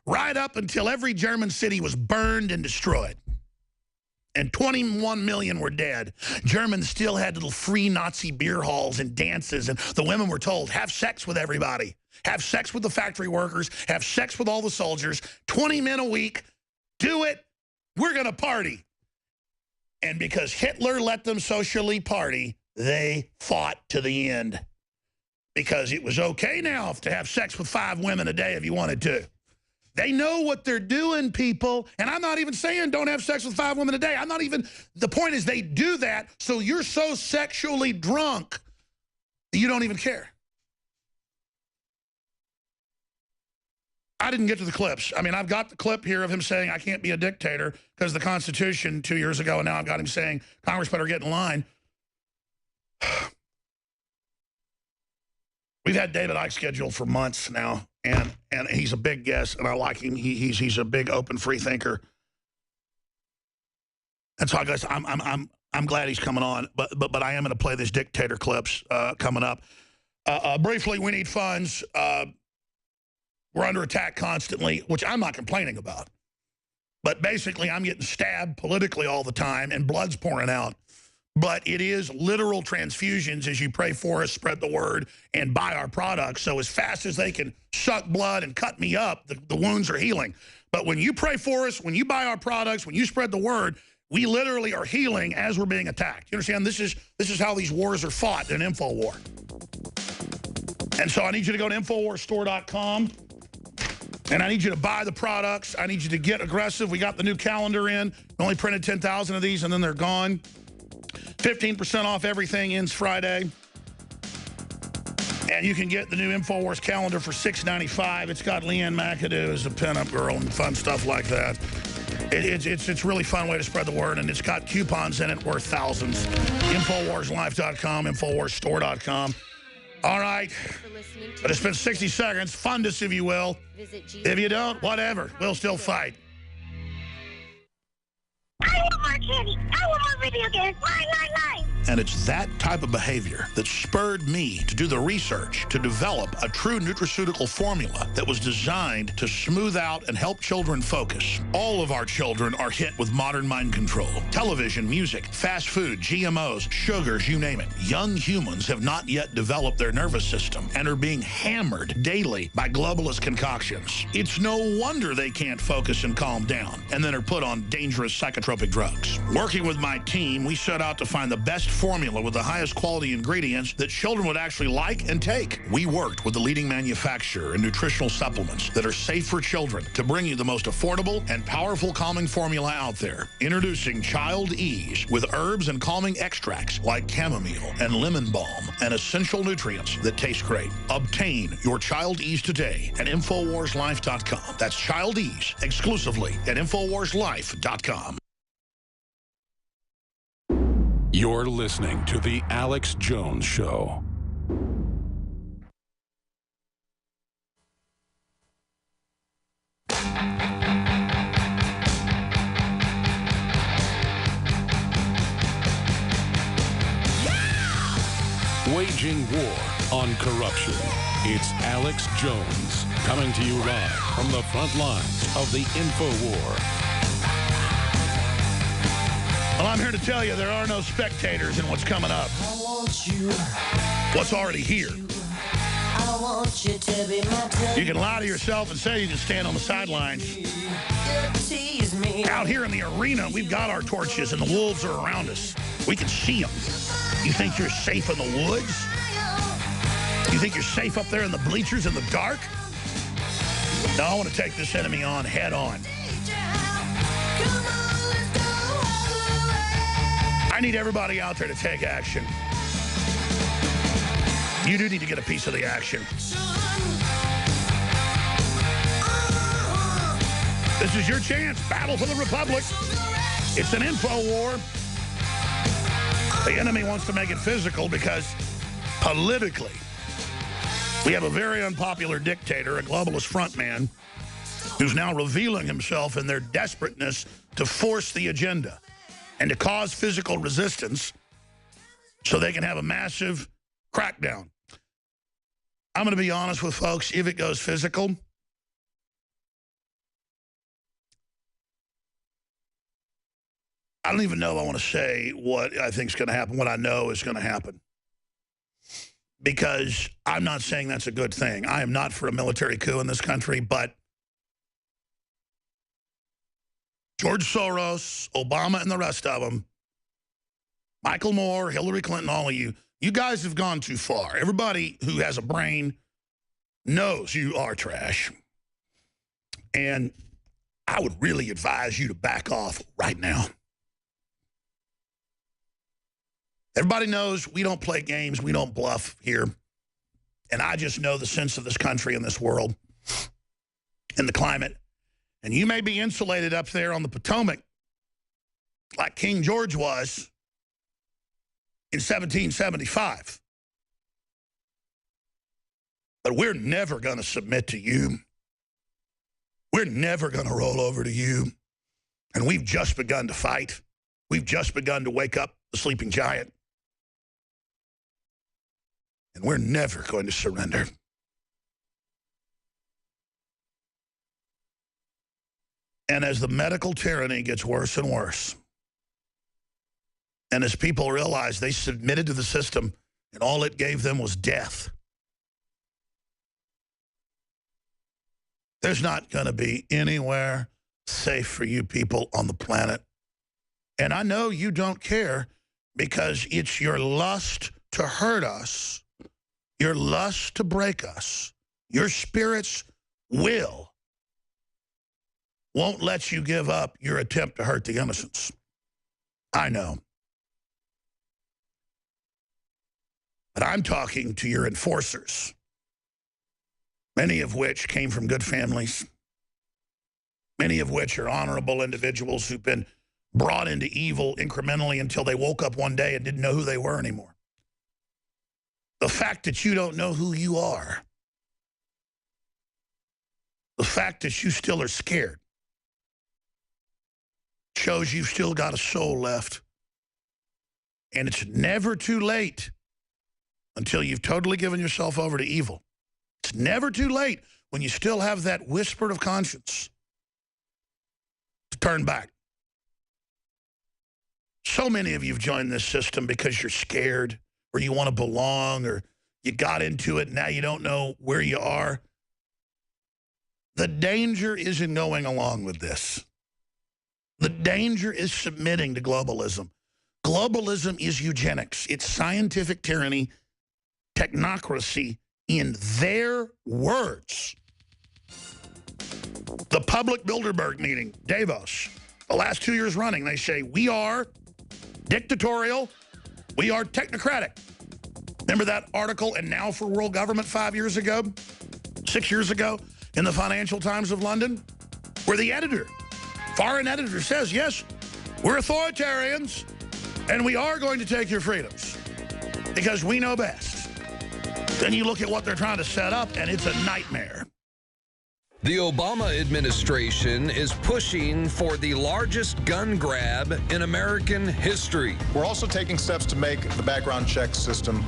Right up until every German city was burned and destroyed. And 21 million were dead. Germans still had little free Nazi beer halls and dances, and the women were told, have sex with everybody. Have sex with the factory workers. Have sex with all the soldiers. 20 men a week. Do it. We're going to party. And because Hitler let them socially party, they fought to the end. Because it was okay now to have sex with 5 women a day if you wanted to. They know what they're doing, people. And I'm not even saying don't have sex with 5 women a day. I'm not even, the point is they do that so you're so sexually drunk that you don't even care. I didn't get to the clips. I mean, I've got the clip here of him saying I can't be a dictator because of the Constitution 2 years ago, and now I've got him saying Congress better get in line. We've had David Icke scheduled for months now, and he's a big guest, and I like him. He's a big open free thinker, and so I guess I'm glad he's coming on. But I am going to play this dictator clips coming up. Briefly, we need funds. We're under attack constantly, which I'm not complaining about. But basically, I'm getting stabbed politically all the time, and blood's pouring out. But it is literal transfusions as you pray for us, spread the word, and buy our products. So as fast as they can suck blood and cut me up, the wounds are healing. But when you pray for us, when you buy our products, when you spread the word, we literally are healing as we're being attacked. You understand? This is how these wars are fought in an info war. And so I need you to go to InfoWarsStore.com. And I need you to buy the products. I need you to get aggressive. We got the new calendar in. We only printed 10,000 of these, and then they're gone. 15% off everything ends Friday. And you can get the new InfoWars calendar for $6.95. It's got Leanne McAdoo as a pinup girl and fun stuff like that. It's a really fun way to spread the word, and it's got coupons in it worth thousands. InfoWarsLife.com, InfoWarsStore.com. All right. But it's been 60 seconds. Fund us, if you will. If you don't, whatever. We'll still fight. I want more candy. I want more video games. Line. And it's that type of behavior that spurred me to do the research to develop a true nutraceutical formula that was designed to smooth out and help children focus. All of our children are hit with modern mind control. Television, music, fast food, GMOs, sugars, you name it. Young humans have not yet developed their nervous system and are being hammered daily by globalist concoctions. It's no wonder they can't focus and calm down and then are put on dangerous psychotropic drugs. Working with my team, we set out to find the best formula with the highest quality ingredients that children would actually like and take. We worked with the leading manufacturer in nutritional supplements that are safe for children to bring you the most affordable and powerful calming formula out there. Introducing Child Ease with herbs and calming extracts like chamomile and lemon balm and essential nutrients that taste great. Obtain your Child Ease today at InfoWarsLife.com. That's Child Ease exclusively at InfoWarsLife.com. You're listening to The Alex Jones Show. Waging war on corruption. It's Alex Jones coming to you live from the front lines of the InfoWar. Well, I'm here to tell you there are no spectators in what's coming up. What's already here. You can lie to yourself and say you can stand on the sidelines. Out here in the arena, we've got our torches and the wolves are around us. We can see them. You think you're safe in the woods? You think you're safe up there in the bleachers in the dark? No, I want to take this enemy on head on. I need everybody out there to take action. You do need to get a piece of the action. This is your chance. Battle for the Republic. It's an info war. The enemy wants to make it physical because politically, we have a very unpopular dictator, a globalist frontman, who's now revealing himself in their desperateness to force the agenda and to cause physical resistance so they can have a massive crackdown. I'm going to be honest with folks, if it goes physical, I don't even know I want to say what I think is going to happen, what I know is going to happen. Because I'm not saying that's a good thing. I am not for a military coup in this country, but George Soros, Obama, and the rest of them, Michael Moore, Hillary Clinton, all of you, you guys have gone too far. Everybody who has a brain knows you are trash. And I would really advise you to back off right now. Everybody knows we don't play games. We don't bluff here. And I just know the sense of this country and this world and the climate. And you may be insulated up there on the Potomac like King George was in 1775. But we're never going to submit to you. We're never going to roll over to you. And we've just begun to fight. We've just begun to wake up the sleeping giant. And we're never going to surrender. And as the medical tyranny gets worse and worse, and as people realize they submitted to the system and all it gave them was death, there's not going to be anywhere safe for you people on the planet. And I know you don't care because it's your lust to hurt us, your lust to break us, your spirit's will won't let you give up your attempt to hurt the innocents. I know. But I'm talking to your enforcers, many of which came from good families, many of which are honorable individuals who've been brought into evil incrementally until they woke up one day and didn't know who they were anymore. The fact that you don't know who you are, the fact that you still are scared, shows you've still got a soul left. And it's never too late until you've totally given yourself over to evil. It's never too late when you still have that whisper of conscience to turn back. So many of you have joined this system because you're scared or you want to belong or you got into it and now you don't know where you are. The danger isn't going along with this. The danger is submitting to globalism. Globalism is eugenics. It's scientific tyranny, technocracy in their words. The public Bilderberg meeting, Davos, the last 2 years running, they say, we are dictatorial, we are technocratic. Remember that article, And Now for World Government, 5 years ago, 6 years ago, in the Financial Times of London, where the editor, foreign editor, says, yes, we're authoritarians, and we are going to take your freedoms because we know best. Then you look at what they're trying to set up, and it's a nightmare. The Obama administration is pushing for the largest gun grab in American history. We're also taking steps to make the background check system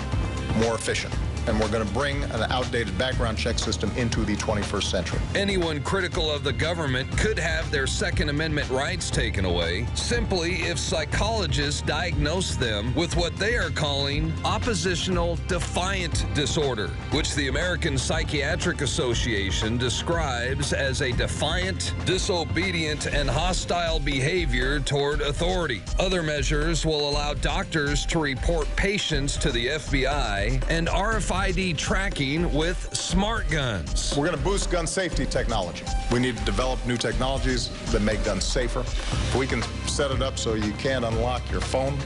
more efficient. And we're going to bring an outdated background check system into the 21st century. Anyone critical of the government could have their Second Amendment rights taken away simply if psychologists diagnose them with what they are calling oppositional defiant disorder, which the American Psychiatric Association describes as a defiant, disobedient, and hostile behavior toward authority. Other measures will allow doctors to report patients to the FBI and RFID tracking with smart guns. We're going to boost gun safety technology. We need to develop new technologies that make guns safer. We can set it up so you can't unlock your phone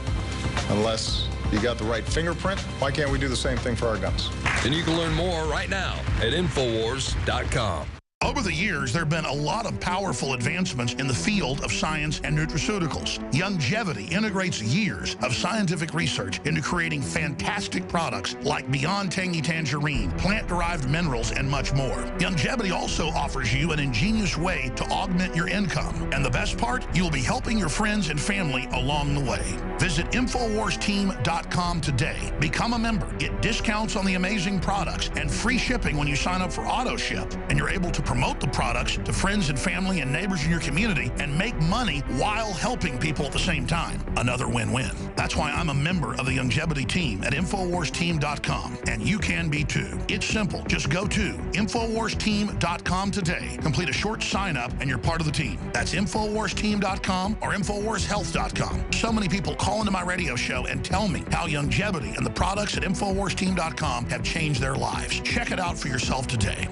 unless you got the right fingerprint. Why can't we do the same thing for our guns? And you can learn more right now at Infowars.com. Over the years, there have been a lot of powerful advancements in the field of science and nutraceuticals. Longevity integrates years of scientific research into creating fantastic products like Beyond Tangy Tangerine, plant-derived minerals, and much more. Longevity also offers you an ingenious way to augment your income. And the best part, you'll be helping your friends and family along the way. Visit InfoWarsTeam.com today. Become a member. Get discounts on the amazing products and free shipping when you sign up for AutoShip. And you're able to promote the products to friends and family and neighbors in your community and make money while helping people at the same time. Another win-win. That's why I'm a member of the Longevity team at InfoWarsTeam.com, and you can be too. It's simple. Just go to InfoWarsTeam.com today, complete a short sign-up, and you're part of the team. That's InfoWarsTeam.com or InfoWarsHealth.com. So many people call into my radio show and tell me how longevity and the products at InfoWarsTeam.com have changed their lives. Check it out for yourself today.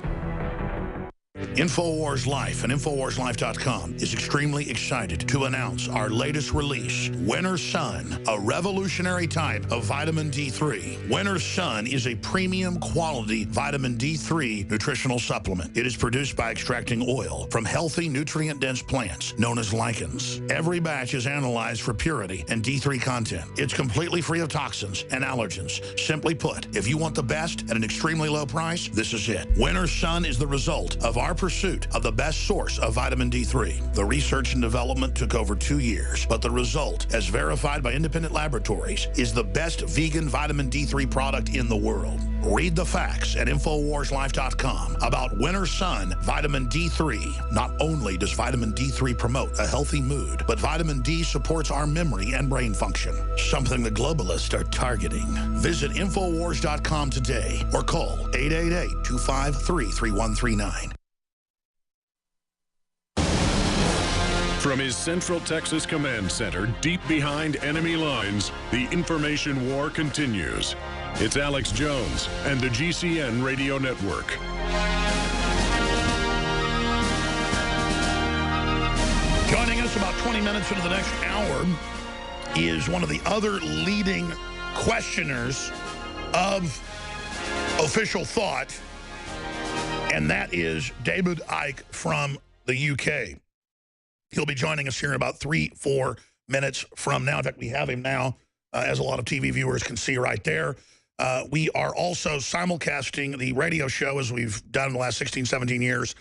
InfoWars Life and InfoWarsLife.com is extremely excited to announce our latest release, Winter Sun, a revolutionary type of vitamin D3. Winter Sun is a premium quality vitamin D3 nutritional supplement. It is produced by extracting oil from healthy, nutrient-dense plants known as lichens. Every batch is analyzed for purity and D3 content. It's completely free of toxins and allergens. Simply put, if you want the best at an extremely low price, this is it. Winter Sun is the result of our pursuit of the best source of vitamin D3. The research and development took over 2 years, but the result, as verified by independent laboratories, is the best vegan vitamin D3 product in the world. Read the facts at InfoWarsLife.com about Winter Sun Vitamin D3. Not only does vitamin D3 promote a healthy mood, but vitamin D supports our memory and brain function, something the globalists are targeting. Visit InfoWars.com today or call 888-253-3139. From his Central Texas Command Center, deep behind enemy lines, the information war continues. It's Alex Jones and the GCN Radio Network. Joining us about 20 minutes into the next hour is one of the other leading questioners of official thought, and that is David Icke from the UK. He'll be joining us here in about 3-4 minutes from now. In fact, we have him now, as a lot of TV viewers can see right there. We are also simulcasting the radio show, as we've done in the last 16, 17 years,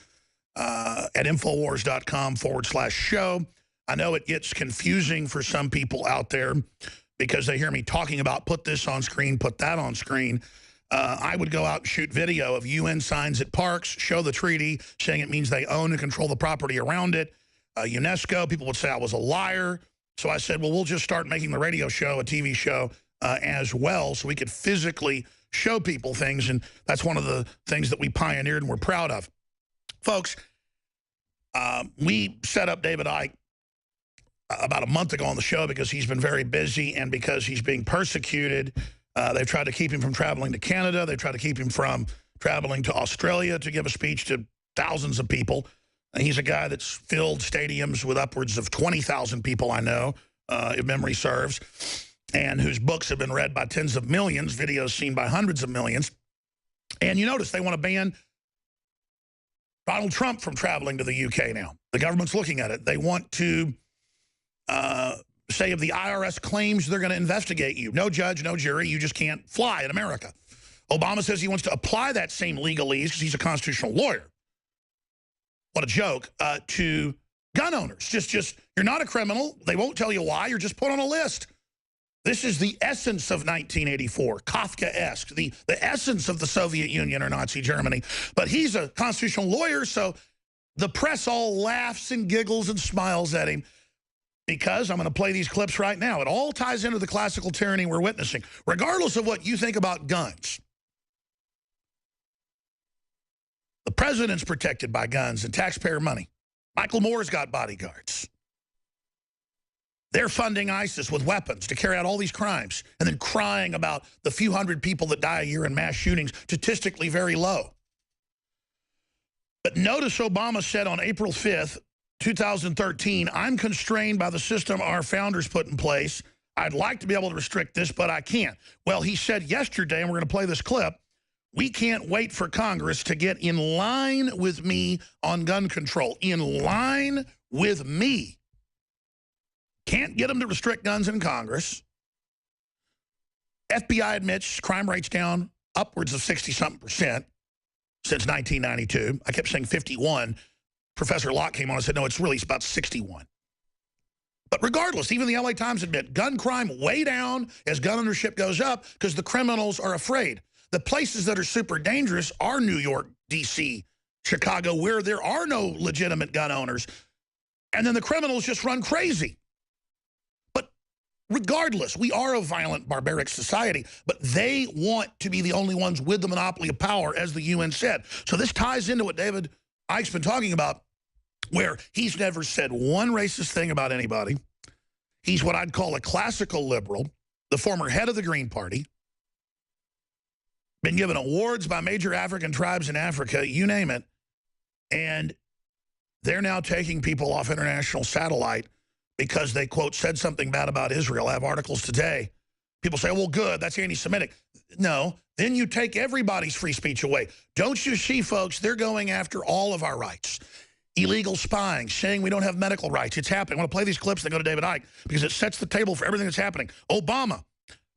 at Infowars.com/show. I know it gets confusing for some people out there because they hear me talking about put this on screen, put that on screen. I would go out and shoot video of UN signs at parks, show the treaty, saying it means they own and control the property around it. UNESCO, people would say I was a liar. So I said, well, we'll just start making the radio show a TV show as well, so we could physically show people things. And that's one of the things that we pioneered and we're proud of. Folks, we set up David Icke about a month ago on the show because he's been very busy and because he's being persecuted. They've tried to keep him from traveling to Canada. They've tried to keep him from traveling to Australia to give a speech to thousands of people. And he's a guy that's filled stadiums with upwards of 20,000 people, I know, if memory serves, and whose books have been read by tens of millions, videos seen by hundreds of millions. And you notice they want to ban Donald Trump from traveling to the UK now. The government's looking at it. They want to say if the IRS claims they're going to investigate you, no judge, no jury, you just can't fly in America. Obama says he wants to apply that same legalese, because he's a constitutional lawyer. What a joke, to gun owners. Just you're not a criminal. They won't tell you why. You're just put on a list. This is the essence of 1984, Kafka-esque, the essence of the Soviet Union or Nazi Germany. But he's a constitutional lawyer, so the press all laughs and giggles and smiles at him, because I'm going to play these clips right now. It all ties into the classical tyranny we're witnessing, regardless of what you think about guns. The president's protected by guns and taxpayer money. Michael Moore's got bodyguards. They're funding ISIS with weapons to carry out all these crimes and then crying about the few hundred people that die a year in mass shootings, statistically very low. But notice Obama said on April 5th, 2013, I'm constrained by the system our founders put in place. I'd like to be able to restrict this, but I can't. Well, he said yesterday, and we're going to play this clip, we can't wait for Congress to get in line with me on gun control. In line with me. Can't get them to restrict guns in Congress. FBI admits crime rate's down upwards of 60-something% since 1992. I kept saying 51. Professor Locke came on and said, no, it's really about 61. But regardless, even the LA Times admit gun crime way down as gun ownership goes up because the criminals are afraid. The places that are super dangerous are New York, D.C., Chicago, where there are no legitimate gun owners. And then the criminals just run crazy. But regardless, we are a violent, barbaric society, but they want to be the only ones with the monopoly of power, as the UN said. So this ties into what David Icke's been talking about, where he's never said one racist thing about anybody. He's what I'd call a classical liberal, the former head of the Green Party, been given awards by major African tribes in Africa, you name it, and they're now taking people off international satellite because they, quote, said something bad about Israel. I have articles today. People say, well, good, that's anti-Semitic. No, then you take everybody's free speech away. Don't you see, folks, they're going after all of our rights. Illegal spying, saying we don't have medical rights. It's happening. I want to play these clips and go to David Icke because it sets the table for everything that's happening. Obama.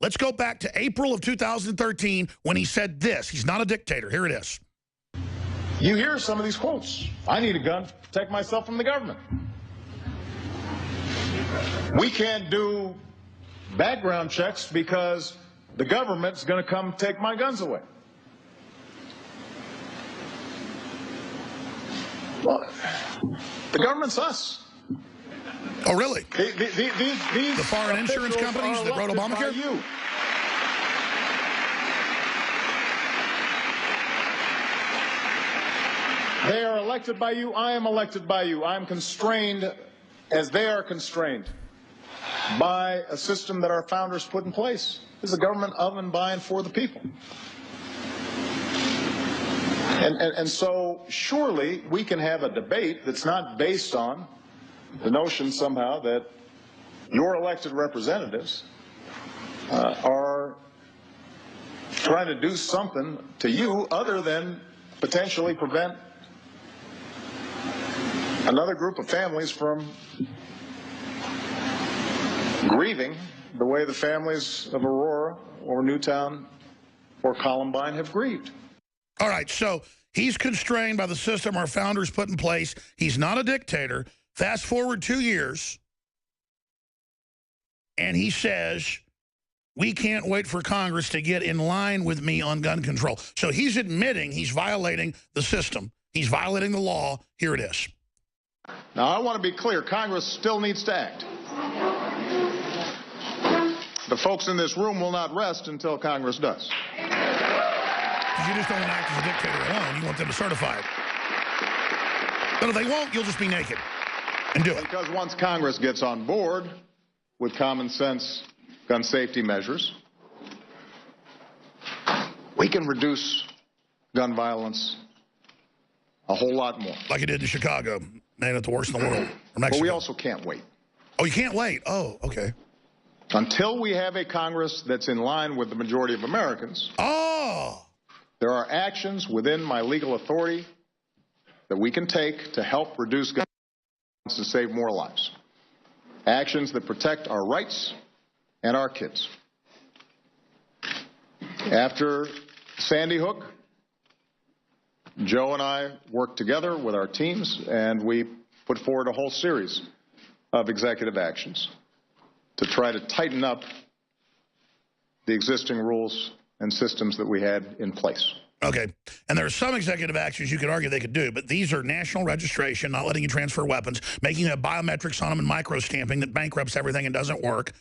Let's go back to April of 2013 when he said this. He's not a dictator. Here it is. You hear some of these quotes. I need a gun to protect myself from the government. We can't do background checks because the government's going to come take my guns away. Well, the government's us. Oh, really? These the foreign insurance companies that wrote Obamacare? They are elected by you. I am elected by you. I am constrained as they are constrained by a system that our founders put in place. This is a government of and by and for the people. And so surely we can have a debate that's not based on the notion somehow that your elected representatives are trying to do something to you other than potentially prevent another group of families from grieving the way the families of Aurora or Newtown or Columbine have grieved. All right, so he's constrained by the system our founders put in place. He's not a dictator. Fast forward 2 years, and he says, we can't wait for Congress to get in line with me on gun control. So he's admitting he's violating the system. He's violating the law. Here it is. Now, I want to be clear. Congress still needs to act. The folks in this room will not rest until Congress does. You just don't want to act as a dictator alone. You want them to certify it. But if they won't, you'll just be naked. and do it. Because once Congress gets on board with common sense gun safety measures, we can reduce gun violence a whole lot more. Like it did in Chicago, made it the worst in the world. But we also can't wait. Oh, you can't wait? Oh, okay. Until we have a Congress that's in line with the majority of Americans, there are actions within my legal authority that we can take to help reduce gun violence to save more lives. Actions that protect our rights and our kids. After Sandy Hook, Joe and I worked together with our teams, and we put forward a whole series of executive actions to try to tighten up the existing rules and systems that we had in place. Okay, and there are some executive actions you could argue they could do, but these are national registration, not letting you transfer weapons, making a biometrics on them and micro-stamping that bankrupts everything and doesn't work,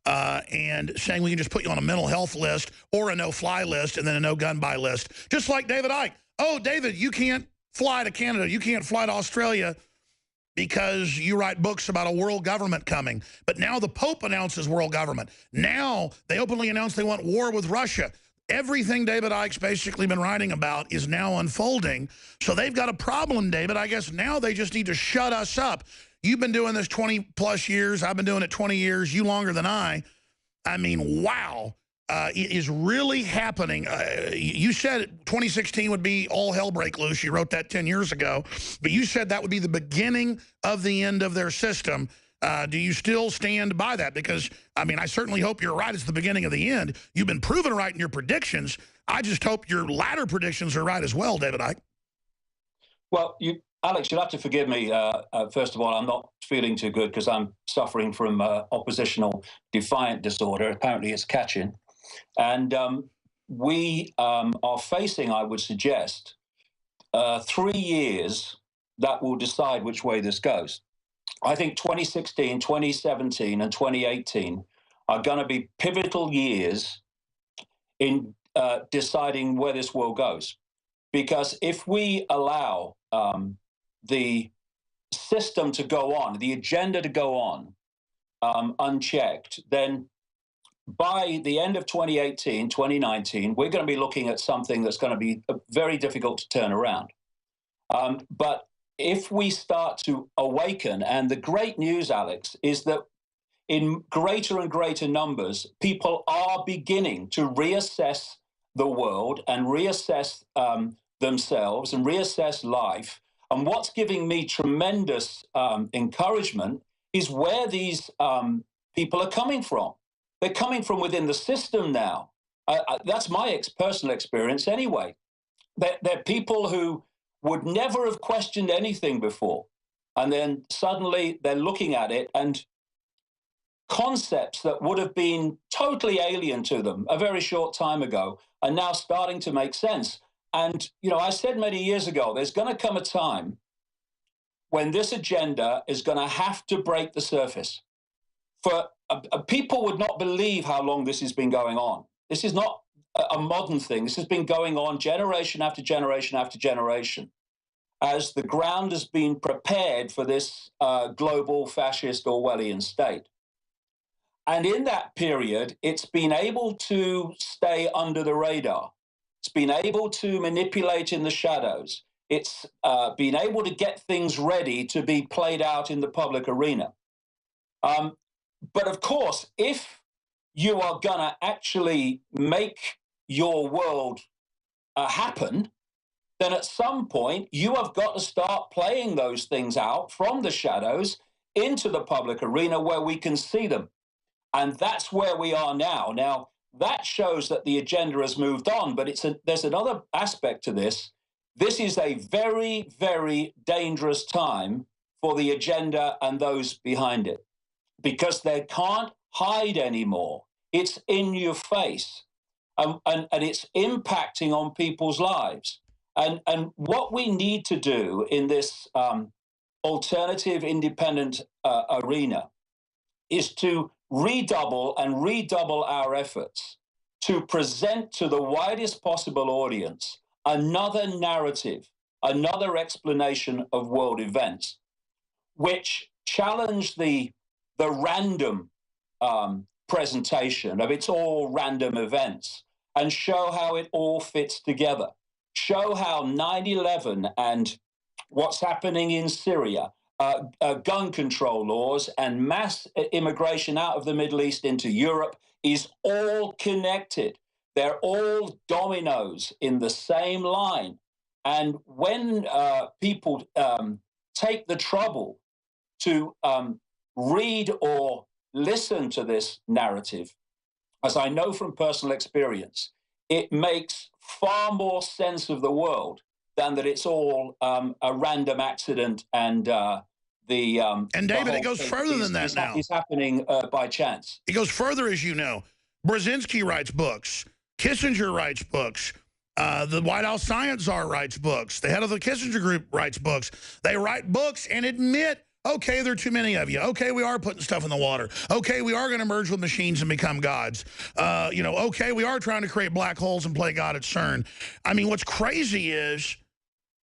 and saying we can just put you on a mental health list or a no-fly list and then a no-gun-buy list, just like David Icke. Oh, David, you can't fly to Canada, you can't fly to Australia because you write books about a world government coming. But now the Pope announces world government. Now they openly announce they want war with Russia. Everything David Icke's basically been writing about is now unfolding. So they've got a problem, David. I guess now they just need to shut us up. You've been doing this 20-plus years. I've been doing it 20 years. You longer than I. I mean, wow. It is really happening. You said 2016 would be all hell break loose. You wrote that 10 years ago. But you said that would be the beginning of the end of their system. Do you still stand by that? Because, I mean, I certainly hope you're right. It's the beginning of the end. You've been proven right in your predictions. I just hope your latter predictions are right as well, David Icke. Well, Alex, you'll have to forgive me. First of all, I'm not feeling too good because I'm suffering from oppositional defiant disorder. Apparently it's catching. And we are facing, I would suggest, 3 years that will decide which way this goes. I think 2016, 2017, and 2018 are going to be pivotal years in deciding where this world goes. Because if we allow the system to go on, the agenda to go on unchecked, then by the end of 2018, 2019, we're going to be looking at something that's going to be very difficult to turn around. But if we start to awaken, and the great news, Alex, is that in greater and greater numbers, people are beginning to reassess the world and reassess themselves and reassess life. And what's giving me tremendous encouragement is where these people are coming from. They're coming from within the system now. That's my personal experience anyway. They're people who would never have questioned anything before. And then suddenly they're looking at it, and concepts that would have been totally alien to them a very short time ago are now starting to make sense. And, you know, I said many years ago, there's going to come a time when this agenda is going to have to break the surface. For people would not believe how long this has been going on. This is not a modern thing. This has been going on generation after generation after generation as the ground has been prepared for this global fascist Orwellian state. And in that period, it's been able to stay under the radar. It's been able to manipulate in the shadows. It's been able to get things ready to be played out in the public arena. But of course, if you are going to actually make your world happen, then at some point you have got to start playing those things out from the shadows into the public arena where we can see them. And that's where we are now. Now, that shows that the agenda has moved on, but there's another aspect to this. This is a very, very dangerous time for the agenda and those behind it, because they can't hide anymore. It's in your face, and it's impacting on people's lives. And what we need to do in this alternative independent arena is to redouble our efforts to present to the widest possible audience another narrative, another explanation of world events, which challenge the random presentation of it's all random events and show how it all fits together. Show how 9/11 and what's happening in Syria, gun control laws and mass immigration out of the Middle East into Europe is all connected. They're all dominoes in the same line. And when people take the trouble to read or listen to this narrative, as I know from personal experience, it makes far more sense of the world than that it's all a random accident and and David, it goes further than that now. It's happening by chance. It goes further, as you know. Brzezinski writes books. Kissinger writes books. The White House Science Czar writes books. The head of the Kissinger Group writes books. They write books and admit, okay, there are too many of you. Okay, we are putting stuff in the water. Okay, we are going to merge with machines and become gods. Okay, we are trying to create black holes and play God at CERN. I mean, what's crazy is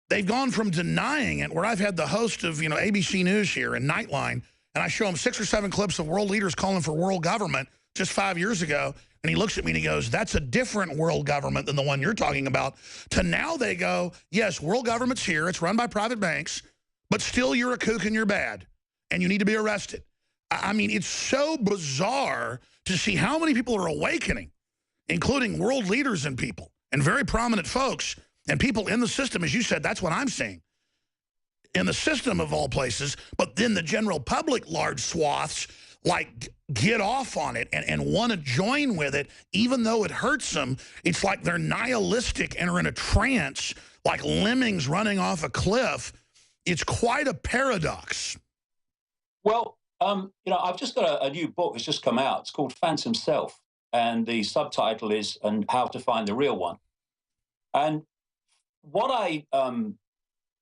they've gone from denying it, where I've had the host of, ABC News here and Nightline, and I show him 6 or 7 clips of world leaders calling for world government just 5 years ago, and he looks at me and he goes, that's a different world government than the one you're talking about, to now they go, yes, world government's here, it's run by private banks, but still you're a kook and you're bad, and you need to be arrested. I mean, it's so bizarre to see how many people are awakening, including world leaders and people, and very prominent folks, and people in the system, as you said, that's what I'm seeing. In the system of all places, but then the general public, large swaths, like get off on it and want to join with it, even though it hurts them. It's like they're nihilistic and are in a trance, like lemmings running off a cliff. It's quite a paradox. Well, I've just got a new book that's just come out. It's called Phantom Self, and the subtitle is "And How to Find the Real One." And what I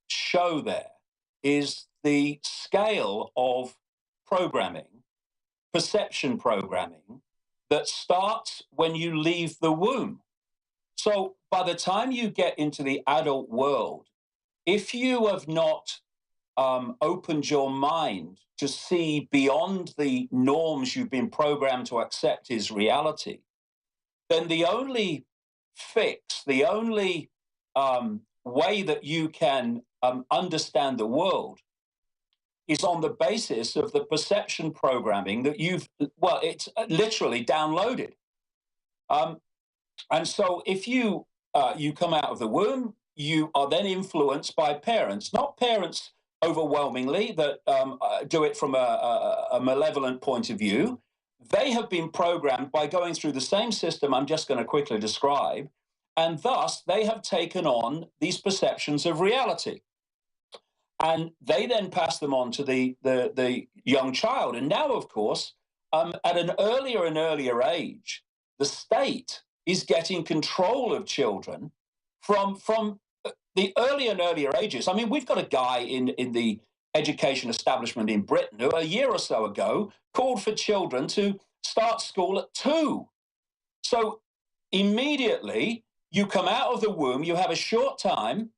show there is the scale of programming, perception programming, that starts when you leave the womb. So by the time you get into the adult world, if you have not opened your mind to see beyond the norms you've been programmed to accept as reality, then the only fix, the only way that you can understand the world is on the basis of the perception programming that it's literally downloaded. And so if you come out of the womb, you are then influenced by parents, not parents overwhelmingly that do it from a malevolent point of view. They have been programmed by going through the same system I'm just going to quickly describe, and thus they have taken on these perceptions of reality. And they then pass them on to the young child. And now, of course, at an earlier and earlier age, the state is getting control of children from the earlier and earlier ages. I mean, we've got a guy in the education establishment in Britain who a year or so ago called for children to start school at 2. So immediately you come out of the womb, you have a short time,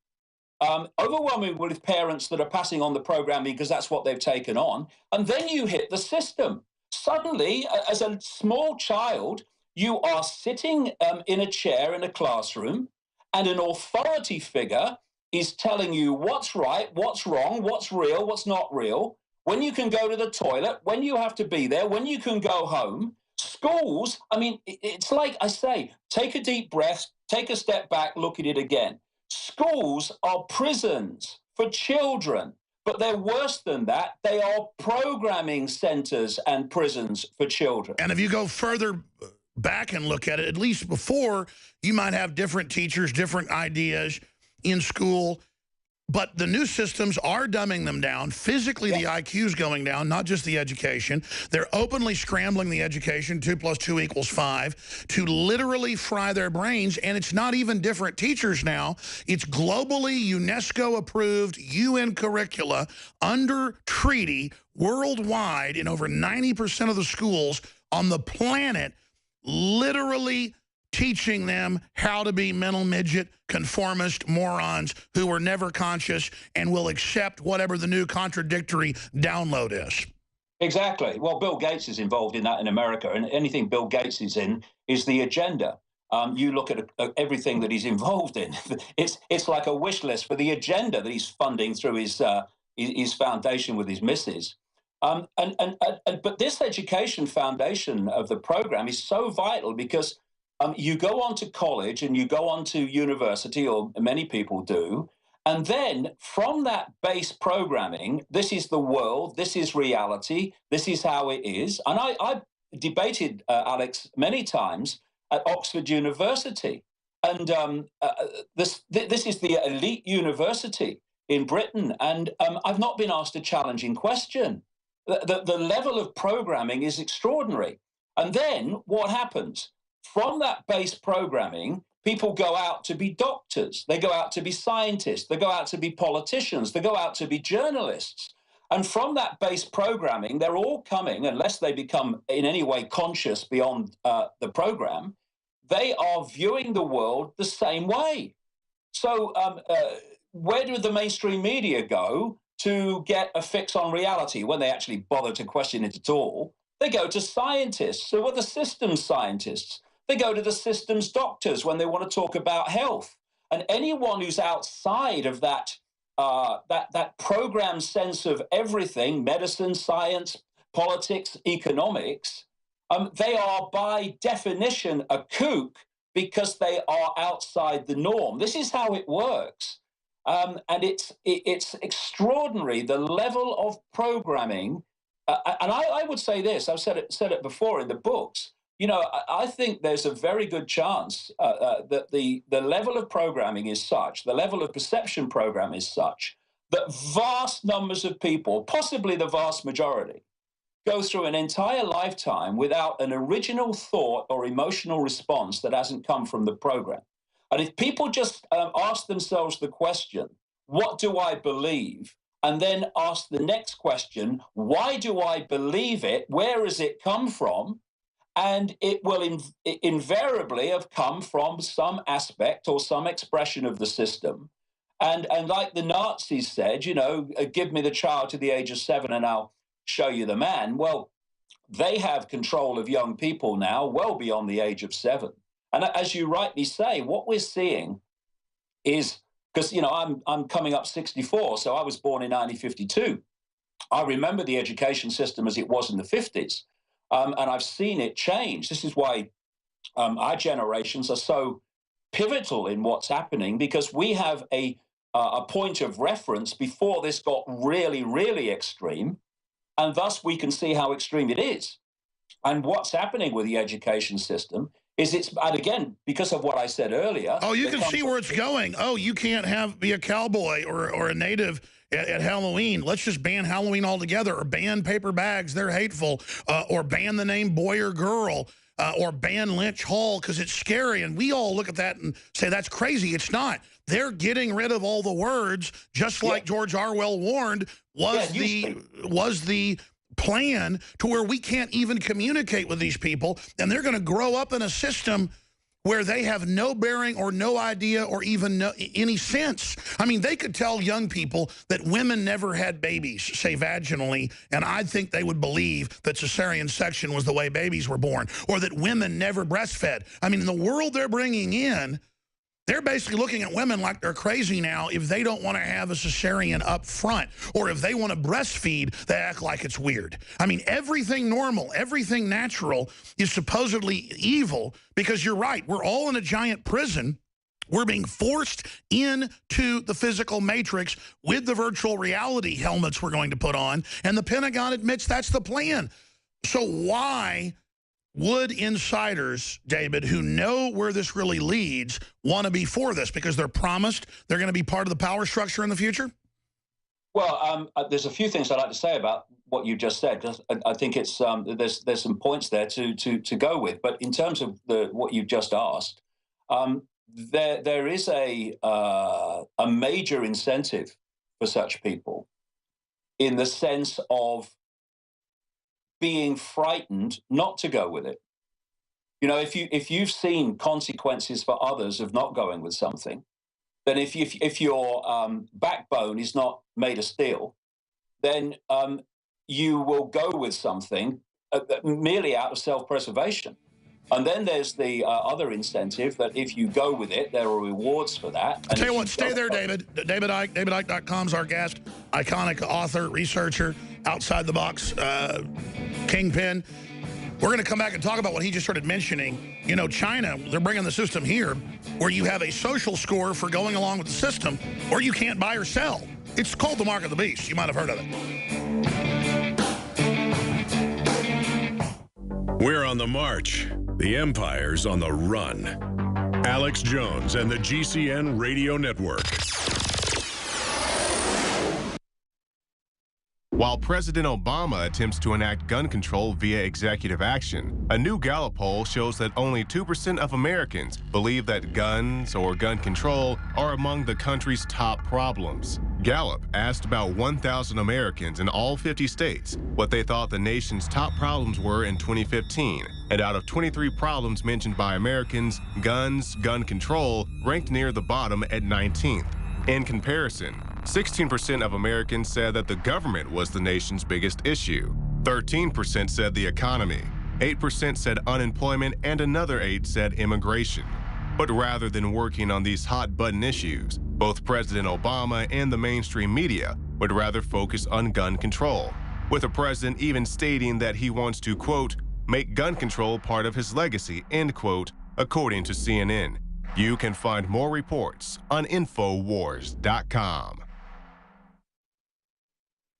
overwhelming with parents that are passing on the programming because that's what they've taken on, and then you hit the system. Suddenly, as a small child, you are sitting in a chair in a classroom, and an authority figure is telling you what's right, what's wrong, what's real, what's not real, when you can go to the toilet, when you have to be there, when you can go home. Schools, I mean, it's like I say, take a deep breath, take a step back, look at it again. Schools are prisons for children, but they're worse than that. They are programming centers and prisons for children. And if you go further back and look at it, at least before, you might have different teachers, different ideas in school, but the new systems are dumbing them down. Physically, the IQ's going down, not just the education. They're openly scrambling the education, 2 + 2 = 5, to literally fry their brains. And it's not even different teachers now. It's globally UNESCO-approved UN curricula under treaty worldwide in over 90% of the schools on the planet, literally teaching them how to be mental midget, conformist morons who are never conscious and will accept whatever the new contradictory download is. Exactly. Well, Bill Gates is involved in that in America, and anything Bill Gates is in is the agenda. You look at everything that he's involved in; it's like a wish list for the agenda that he's funding through his foundation with his missus. But this education foundation of the program is so vital because you go on to college and you go on to university, or many people do. And then from that base programming, this is the world, this is reality, this is how it is. And I debated, Alex, many times at Oxford University. And this is the elite university in Britain. And I've not been asked a challenging question. The level of programming is extraordinary. And then what happens? From that base programming, people go out to be doctors, they go out to be scientists, they go out to be politicians, they go out to be journalists. And from that base programming, they're all coming, unless they become in any way conscious beyond the program, they are viewing the world the same way. So where do the mainstream media go to get a fix on reality when they actually bother to question it at all? They go to scientists, who are the systems scientists. They go to the systems doctors when they want to talk about health. And anyone who's outside of that program sense of everything, medicine, science, politics, economics, they are by definition a kook because they are outside the norm. This is how it works. And it's extraordinary, the level of programming. And I would say this, I've said it before in the books. You know, I think there's a very good chance that the level of programming is such, the level of perception program is such, that vast numbers of people, possibly the vast majority, go through an entire lifetime without an original thought or emotional response that hasn't come from the program. And if people just ask themselves the question, what do I believe? And then ask the next question, why do I believe it? Where has it come from? And it will invariably have come from some aspect or some expression of the system. And like the Nazis said, you know, give me the child to the age of 7 and I'll show you the man. Well, they have control of young people now well beyond the age of 7. And as you rightly say, what we're seeing is, because, you know, I'm coming up 64, so I was born in 1952. I remember the education system as it was in the 50s. And I've seen it change. This is why our generations are so pivotal in what's happening, because we have a point of reference before this got really, really extreme, and thus we can see how extreme it is. And what's happening with the education system is and again, because of what I said earlier. Oh, you can see where it's going. Oh, you can't be a cowboy or a native at Halloween. Let's just ban Halloween altogether, or ban paper bags, they're hateful, or ban the name boy or girl, or ban Lynch Hall because it's scary. And we all look at that and say, that's crazy. It's not. They're getting rid of all the words, just like George Orwell warned was the plan, to where we can't even communicate with these people, and they're going to grow up in a system where they have no bearing or no idea or even any sense. I mean, they could tell young people that women never had babies, say vaginally, and I think they would believe that cesarean section was the way babies were born, or that women never breastfed. I mean, in the world they're bringing in, they're basically looking at women like they're crazy now if they don't want to have a cesarean up front, or if they want to breastfeed, they act like it's weird. I mean, everything normal, everything natural is supposedly evil, because you're right, we're all in a giant prison. We're being forced into the physical matrix with the virtual reality helmets we're going to put on, and the Pentagon admits that's the plan. So why would insiders, David, who know where this really leads, want to be for this? Because they're promised they're going to be part of the power structure in the future? Well, there's a few things I'd like to say about what you just said, because I think it's there's some points there to go with. But in terms of what you just asked, there is a major incentive for such people, in the sense of being frightened not to go with it. You know, if you've seen consequences for others of not going with something, then if your backbone is not made of steel, then you will go with something merely out of self-preservation. And then there's the other incentive that if you go with it, there are rewards for that. I'll tell you what, stay there, David. David Icke, DavidIcke.com's our guest, iconic author, researcher, outside the box kingpin. We're going to come back and talk about what he just started mentioning. You know, China, they're bringing the system here where you have a social score for going along with the system, or you can't buy or sell. It's called the mark of the beast. You might have heard of it. We're on the march. The empire's on the run. Alex Jones and the GCN Radio Network. While President Obama attempts to enact gun control via executive action, a new Gallup poll shows that only 2% of Americans believe that guns or gun control are among the country's top problems. Gallup asked about 1,000 Americans in all 50 states what they thought the nation's top problems were in 2015, and out of 23 problems mentioned by Americans, guns, gun control ranked near the bottom at 19th. In comparison, 16% of Americans said that the government was the nation's biggest issue. 13% said the economy. 8% said unemployment, and another 8% said immigration. But rather than working on these hot-button issues, both President Obama and the mainstream media would rather focus on gun control, with the president even stating that he wants to, quote, make gun control part of his legacy, end quote, according to CNN. You can find more reports on Infowars.com.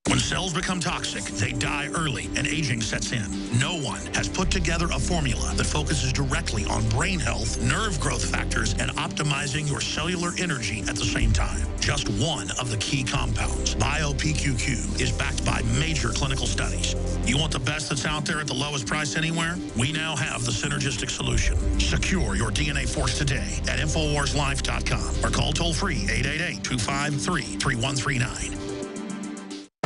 When cells become toxic, they die early and aging sets in. No one has put together a formula that focuses directly on brain health, nerve growth factors, and optimizing your cellular energy at the same time. Just one of the key compounds, BioPQQ, is backed by major clinical studies. You want the best that's out there at the lowest price anywhere? We now have the synergistic solution. Secure your DNA force today at InfoWarsLife.com or call toll-free 888-253-3139.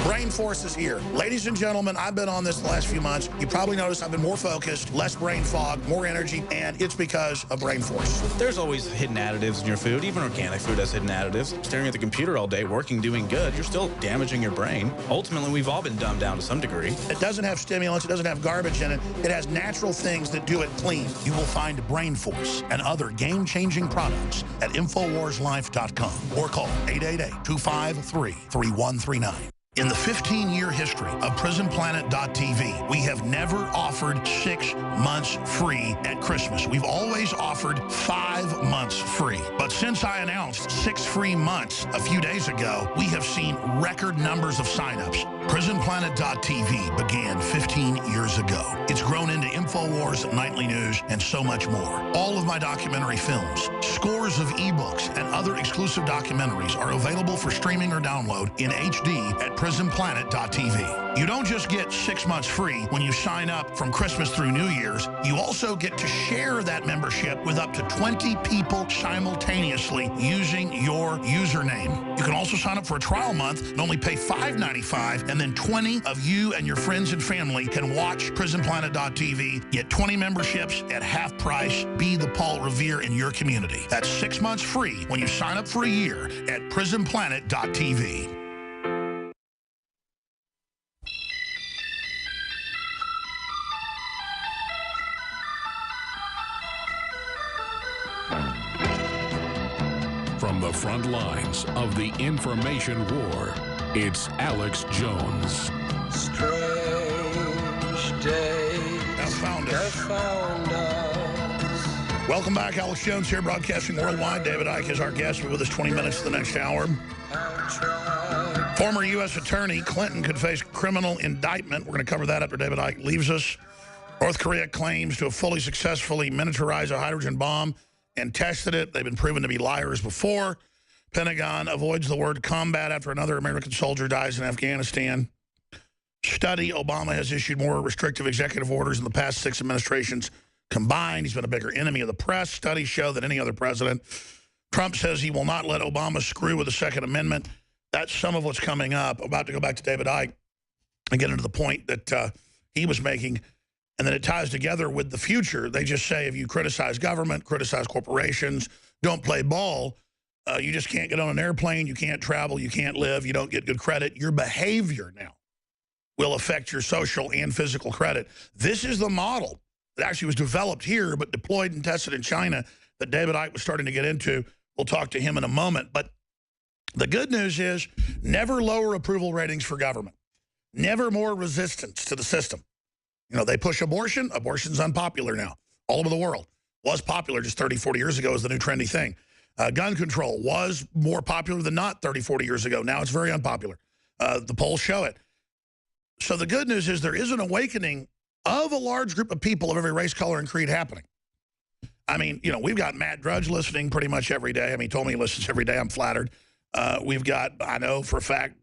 Brain Force is here. Ladies and gentlemen, I've been on this the last few months. You probably noticed I've been more focused, less brain fog, more energy, and it's because of Brain Force. There's always hidden additives in your food. Even organic food has hidden additives. Staring at the computer all day, working, doing good, you're still damaging your brain. Ultimately, we've all been dumbed down to some degree. It doesn't have stimulants. It doesn't have garbage in it. It has natural things that do it clean. You will find Brain Force and other game-changing products at InfoWarsLife.com or call 888-253-3139. In the 15-year history of PrisonPlanet.tv, we have never offered 6 months free at Christmas. We've always offered 5 months free. But since I announced 6 free months a few days ago, we have seen record numbers of signups. PrisonPlanet.tv began 15 years ago. It's grown into InfoWars, Nightly News, and so much more. All of my documentary films, scores of ebooks, and other exclusive documentaries are available for streaming or download in HD at PrisonPlanet.tv. You don't just get 6 months free when you sign up from Christmas through New Year's. You also get to share that membership with up to 20 people simultaneously using your username. You can also sign up for a trial month and only pay $5.95, and then 20 of you and your friends and family can watch PrisonPlanet.tv, get 20 memberships at half price, be the Paul Revere in your community. That's 6 months free when you sign up for a year at PrisonPlanet.tv. From the front lines of the information war, it's Alex Jones. Strange day have found us. Welcome back. Alex Jones here, broadcasting worldwide. David Icke is our guest. We're with us 20 minutes to the next hour. Former U.S. Attorney Clinton could face criminal indictment. We're going to cover that after David Icke leaves us. North Korea claims to have fully successfully miniaturized a hydrogen bomb and tested it. They've been proven to be liars before. Pentagon avoids the word combat after another American soldier dies in Afghanistan. Study, Obama has issued more restrictive executive orders in the past 6 administrations combined. He's been a bigger enemy of the press. Studies show that any other president. Trump says he will not let Obama screw with the Second Amendment. That's some of what's coming up. About to go back to David Icke and get into the point that he was making. And then it ties together with the future. They just say if you criticize government, criticize corporations, don't play ball, you just can't get on an airplane, you can't travel, you can't live, you don't get good credit. Your behavior now will affect your social and physical credit. This is the model that actually was developed here but deployed and tested in China that David Icke was starting to get into. We'll talk to him in a moment. But the good news is never lower approval ratings for government. Never more resistance to the system. You know, they push abortion. Abortion's unpopular now all over the world. Was popular just 30, 40 years ago as the new trendy thing. Gun control was more popular than not 30, 40 years ago. Now it's very unpopular. The polls show it. So the good news is there is an awakening of a large group of people of every race, color, and creed happening. I mean, you know, we've got Matt Drudge listening pretty much every day. I mean, he told me he listens every day. I'm flattered. We've got, I know for a fact,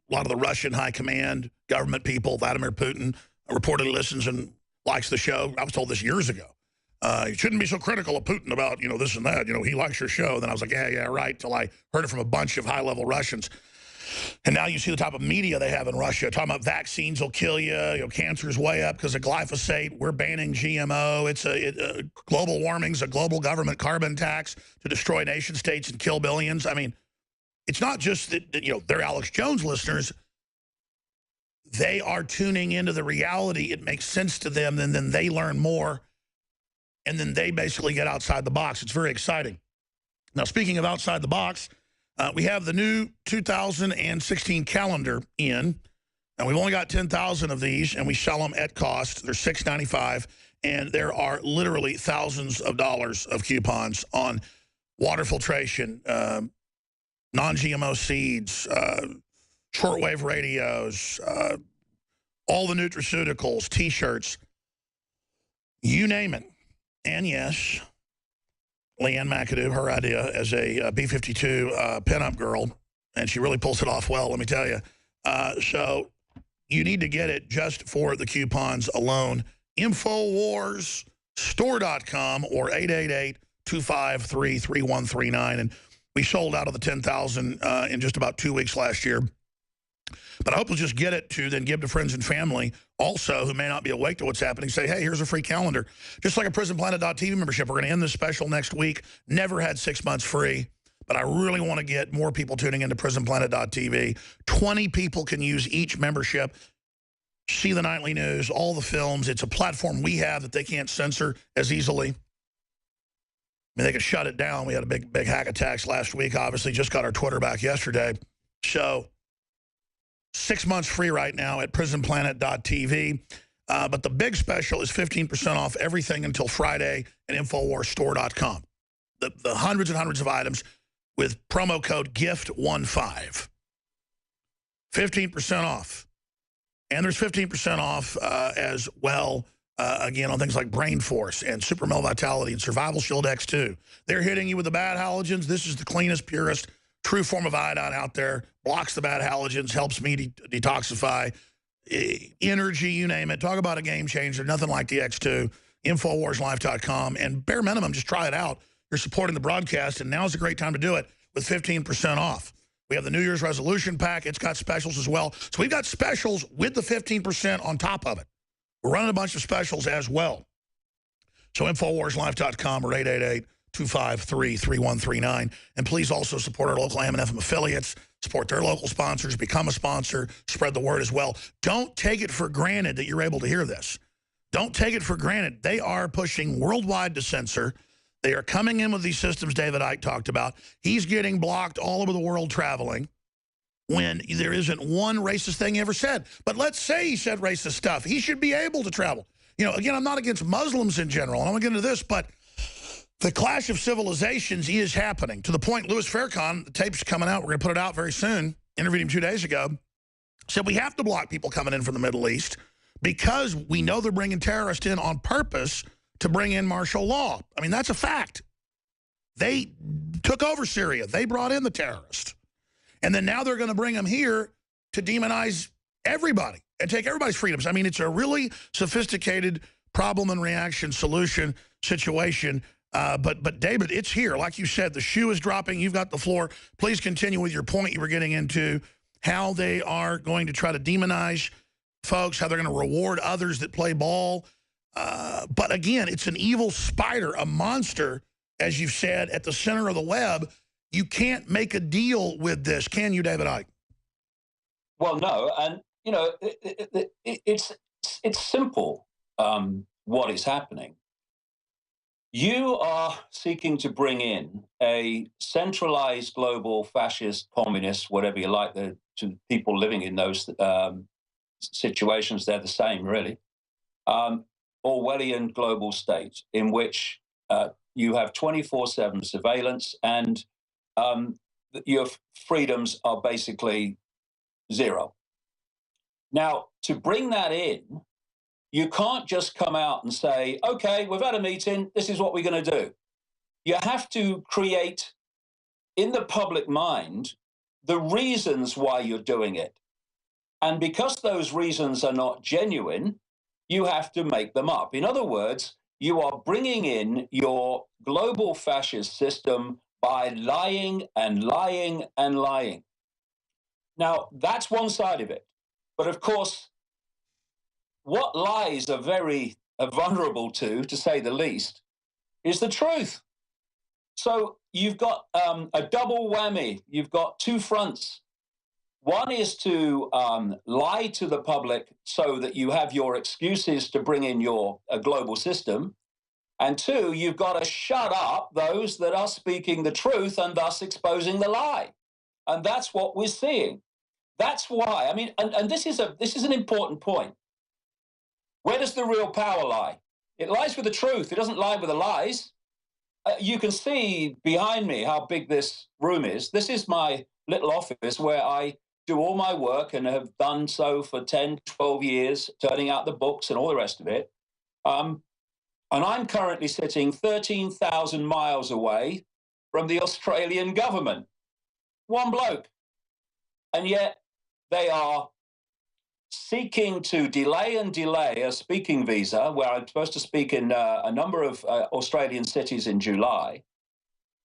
a lot of the Russian high command, government people, Vladimir Putin, reportedly listens and likes the show. I was told this years ago. You shouldn't be so critical of Putin about, you know, this and that. You know, he likes your show. Then I was like, yeah, right, till I heard it from a bunch of high-level Russians. And now you see the type of media they have in Russia, talking about vaccines will kill you, you know, cancer's way up because of glyphosate, we're banning GMO, global warming's a global government carbon tax to destroy nation states and kill billions. I mean, it's not just that, you know, they're Alex Jones listeners. They are tuning into the reality. It makes sense to them, and then they learn more, and then they basically get outside the box. It's very exciting. Now, speaking of outside the box, we have the new 2016 calendar in, and we've only got 10,000 of these, and we sell them at cost. They're $6.95, and there are literally thousands of dollars of coupons on water filtration, non-GMO seeds, shortwave radios, all the nutraceuticals, T-shirts, you name it. And yes, Leanne McAdoo, her idea as a B-52 pinup girl, and she really pulls it off well, let me tell you. So you need to get it just for the coupons alone. InfoWarsStore.com or 888-253-3139. And we sold out of the 10,000 in just about 2 weeks last year. But I hope you'll just get it to then give to friends and family also who may not be awake to what's happening. Say, hey, here's a free calendar. Just like a PrisonPlanet.tv membership. We're going to end this special next week. Never had 6 months free. But I really want to get more people tuning into PrisonPlanet.tv. 20 people can use each membership. See the nightly news, all the films. It's a platform we have that they can't censor as easily. I mean, they could shut it down. We had a big hack attacks last week. Obviously, just got our Twitter back yesterday. So 6 months free right now at PrisonPlanet.tv. But the big special is 15% off everything until Friday at InfoWarsStore.com. The hundreds and hundreds of items with promo code GIFT15. 15% off. And there's 15% off as well, again, on things like Brain Force and Super Male Vitality and Survival Shield X2. They're hitting you with the bad halogens. This is the cleanest, purest, true form of iodine out there. Blocks the bad halogens, helps me detoxify, energy, you name it. Talk about a game changer. Nothing like the X2. InfoWarsLife.com. And bare minimum, just try it out. You're supporting the broadcast, and now's a great time to do it with 15% off. We have the New Year's resolution pack. It's got specials as well. So we've got specials with the 15% on top of it. We're running a bunch of specials as well. So InfoWarsLife.com or 888-253-3139. And please also support our local AM and FM affiliates. Support their local sponsors. Become a sponsor. Spread the word as well. Don't take it for granted that you're able to hear this. Don't take it for granted. They are pushing worldwide to censor. They are coming in with these systems David Icke talked about. He's getting blocked all over the world traveling when there isn't one racist thing he ever said. But let's say he said racist stuff. He should be able to travel. You know, again, I'm not against Muslims in general. And I'm going to get into this, but the clash of civilizations is happening to the point Louis Farrakhan, the tape's coming out. We're going to put it out very soon. Interviewed him 2 days ago. Said we have to block people coming in from the Middle East because we know they're bringing terrorists in on purpose to bring in martial law. I mean, that's a fact. They took over Syria. They brought in the terrorists. And then now they're going to bring them here to demonize everybody and take everybody's freedoms. I mean, it's a really sophisticated problem and reaction solution situation. But David, it's here. Like you said, the shoe is dropping. You've got the floor. Please continue with your point you were getting into, how they are going to try to demonize folks, how they're going to reward others that play ball. But again, it's an evil spider, a monster, as you've said, at the center of the web. You can't make a deal with this, can you, David Icke? Well, no, and you know, it's simple. What is happening? You are seeking to bring in a centralized global fascist, communist, whatever you like, to people living in those situations. They're the same, really. Orwellian global state in which you have 24/7 surveillance and your freedoms are basically zero. Now, to bring that in, you can't just come out and say, okay, we've had a meeting, this is what we're going to do. You have to create in the public mind the reasons why you're doing it. And because those reasons are not genuine, you have to make them up. In other words, you are bringing in your global fascist system by lying and lying and lying. Now, that's one side of it. But of course, what lies are very vulnerable to say the least, is the truth. So you've got a double whammy. You've got two fronts. One is to lie to the public so that you have your excuses to bring in your global system. And two, you've got to shut up those that are speaking the truth and thus exposing the lie. And that's what we're seeing. That's why, I mean, and this is an important point. Where does the real power lie? It lies with the truth. It doesn't lie with the lies. You can see behind me how big this room is. This is my little office where I do all my work and have done so for 10, 12 years, turning out the books and all the rest of it. And I'm currently sitting 13,000 miles away from the Australian government. One bloke. And yet they are seeking to delay a speaking visa, where I'm supposed to speak in a number of Australian cities in July,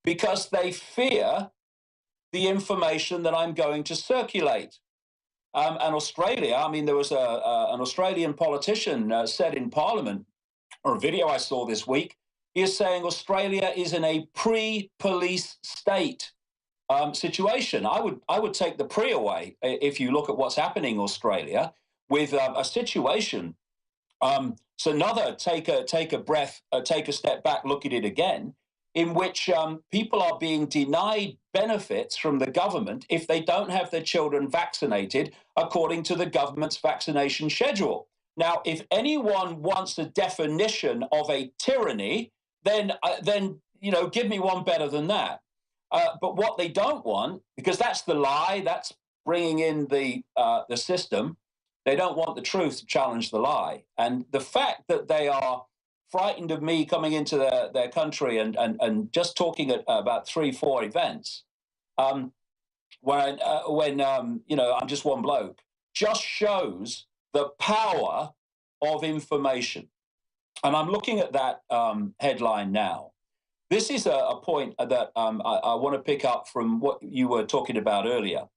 because they fear the information that I'm going to circulate. And Australia, I mean, there was an Australian politician said in Parliament, or a video I saw this week, he is saying Australia is in a pre-police state situation. I would take the pre away if you look at what's happening in Australia with a situation. So another take a breath, take a step back, look at it again, in which people are being denied benefits from the government if they don't have their children vaccinated according to the government's vaccination schedule. Now, if anyone wants a definition of a tyranny, then you know, give me one better than that. But what they don't want, because that's the lie, that's bringing in the system, they don't want the truth to challenge the lie. And the fact that they are frightened of me coming into their country and just talking about 3-4 events, when you know, I'm just one bloke, just shows the power of information. And I'm looking at that headline now. This is a point that I want to pick up from what you were talking about earlier.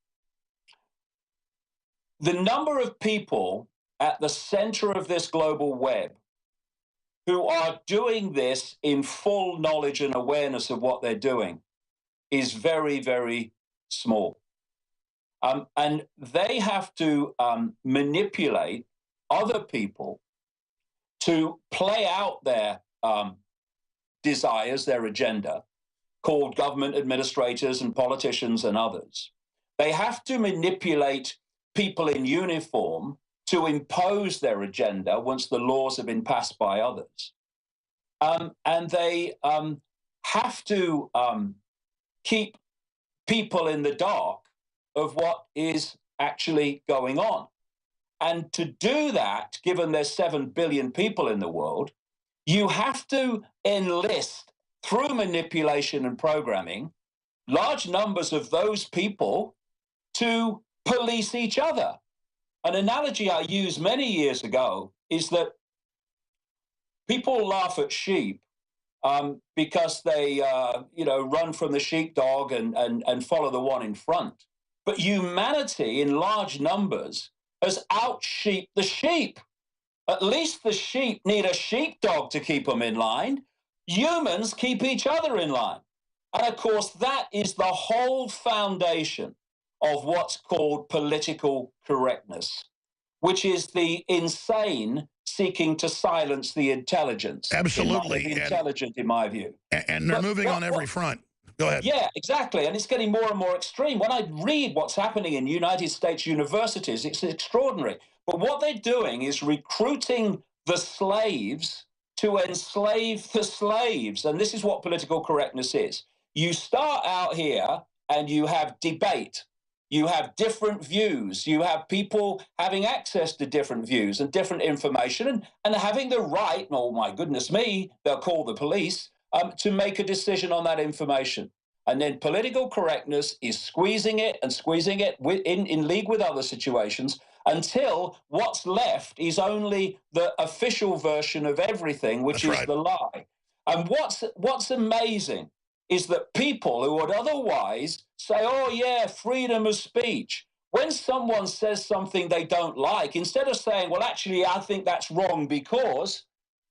The number of people at the center of this global web who are doing this in full knowledge and awareness of what they're doing is very, very small. And they have to manipulate other people to play out their desires, their agenda, called government administrators and politicians and others. They have to manipulate people in uniform to impose their agenda once the laws have been passed by others. And they have to keep people in the dark of what is actually going on. And to do that, given there's 7 billion people in the world, you have to enlist, through manipulation and programming, large numbers of those people to police each other. An analogy I used many years ago is that people laugh at sheep because they run from the sheepdog and follow the one in front. But humanity in large numbers has out-sheeped the sheep. At least the sheep need a sheepdog to keep them in line. Humans keep each other in line. And of course, that is the whole foundation of what's called political correctness, which is the insane seeking to silence the intelligence. Absolutely. The intelligent, in my view. And they're moving on every front. Go ahead. Yeah, exactly. And it's getting more and more extreme. When I read what's happening in United States universities, it's extraordinary. But what they're doing is recruiting the slaves to enslave the slaves. And this is what political correctness is. You start out here and you have debate. You have different views. You have people having access to different views and different information and having the right, oh my goodness me, they'll call the police, to make a decision on that information. And then political correctness is squeezing it in league with other situations until what's left is only the official version of everything, which is the lie. And what's amazing is that people who would otherwise say, oh, yeah, freedom of speech, when someone says something they don't like, instead of saying, well, actually, I think that's wrong because,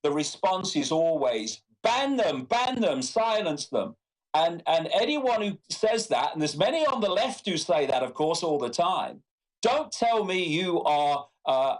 the response is always, ban them, silence them. And anyone who says that, and there's many on the left who say that, of course, all the time, don't tell me you are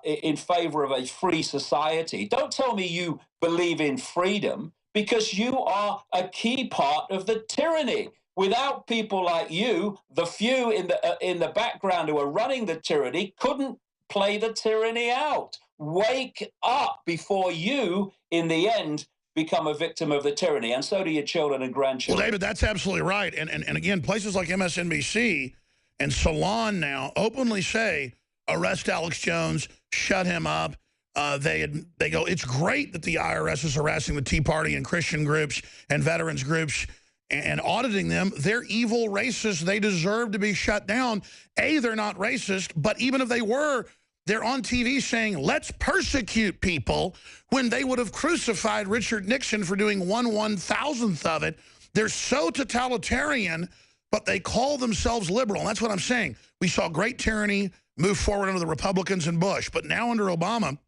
in favor of a free society. Don't tell me you believe in freedom, because you are a key part of the tyranny. Without people like you, the few in the background who are running the tyranny couldn't play the tyranny out. Wake up before you, in the end, become a victim of the tyranny, and so do your children and grandchildren. Well, David, that's absolutely right. And again, places like MSNBC and Salon now openly say, arrest Alex Jones, shut him up. They go, it's great that the IRS is harassing the Tea Party and Christian groups and veterans groups and auditing them. They're evil racists. They deserve to be shut down. They're not racist, but even if they were, they're on TV saying, let's persecute people, when they would have crucified Richard Nixon for doing 1/1000th of it. They're so totalitarian, but they call themselves liberal. And that's what I'm saying. We saw great tyranny move forward under the Republicans and Bush, but now under Obama,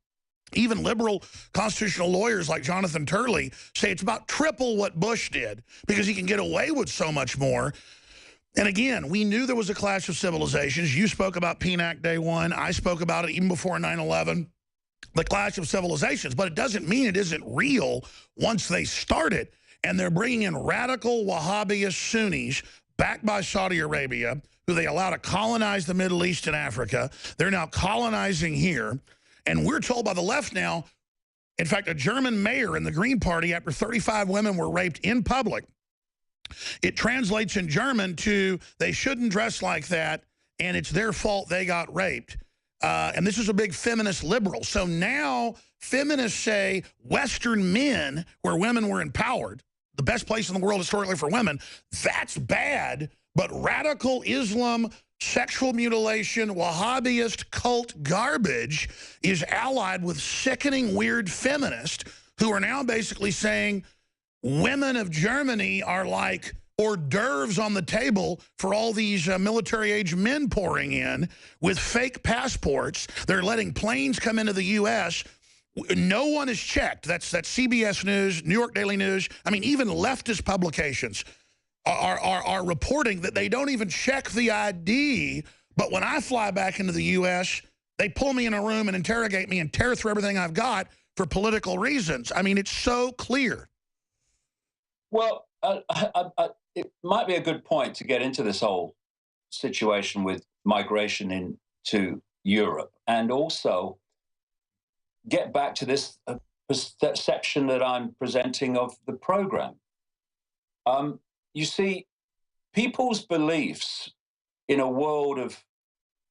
even liberal constitutional lawyers like Jonathan Turley say it's about triple what Bush did because he can get away with so much more. And again, we knew there was a clash of civilizations. You spoke about PNAC day one. I spoke about it even before 9/11, the clash of civilizations. But it doesn't mean it isn't real once they start it. And they're bringing in radical Wahhabist Sunnis backed by Saudi Arabia, who they allow to colonize the Middle East and Africa. They're now colonizing here. And we're told by the left now, in fact, a German mayor in the Green Party, after 35 women were raped in public, it translates in German to, they shouldn't dress like that, and it's their fault they got raped. And this is a big feminist liberal. So now feminists say Western men, where women were empowered, the best place in the world historically for women, that's bad. But radical Islam, sexual mutilation, Wahhabist cult garbage is allied with sickening, weird feminists who are now basically saying women of Germany are like hors d'oeuvres on the table for all these military-age men pouring in with fake passports. They're letting planes come into the U.S. No one is checked. That's CBS News, New York Daily News. I mean, even leftist publications are reporting that they don't even check the ID. But when I fly back into the U.S., they pull me in a room and interrogate me and tear through everything I've got for political reasons. I mean, it's so clear. Well, it might be a good point to get into this whole situation with migration into Europe, and also get back to this perception that I'm presenting of the program. You see, people's beliefs in a world of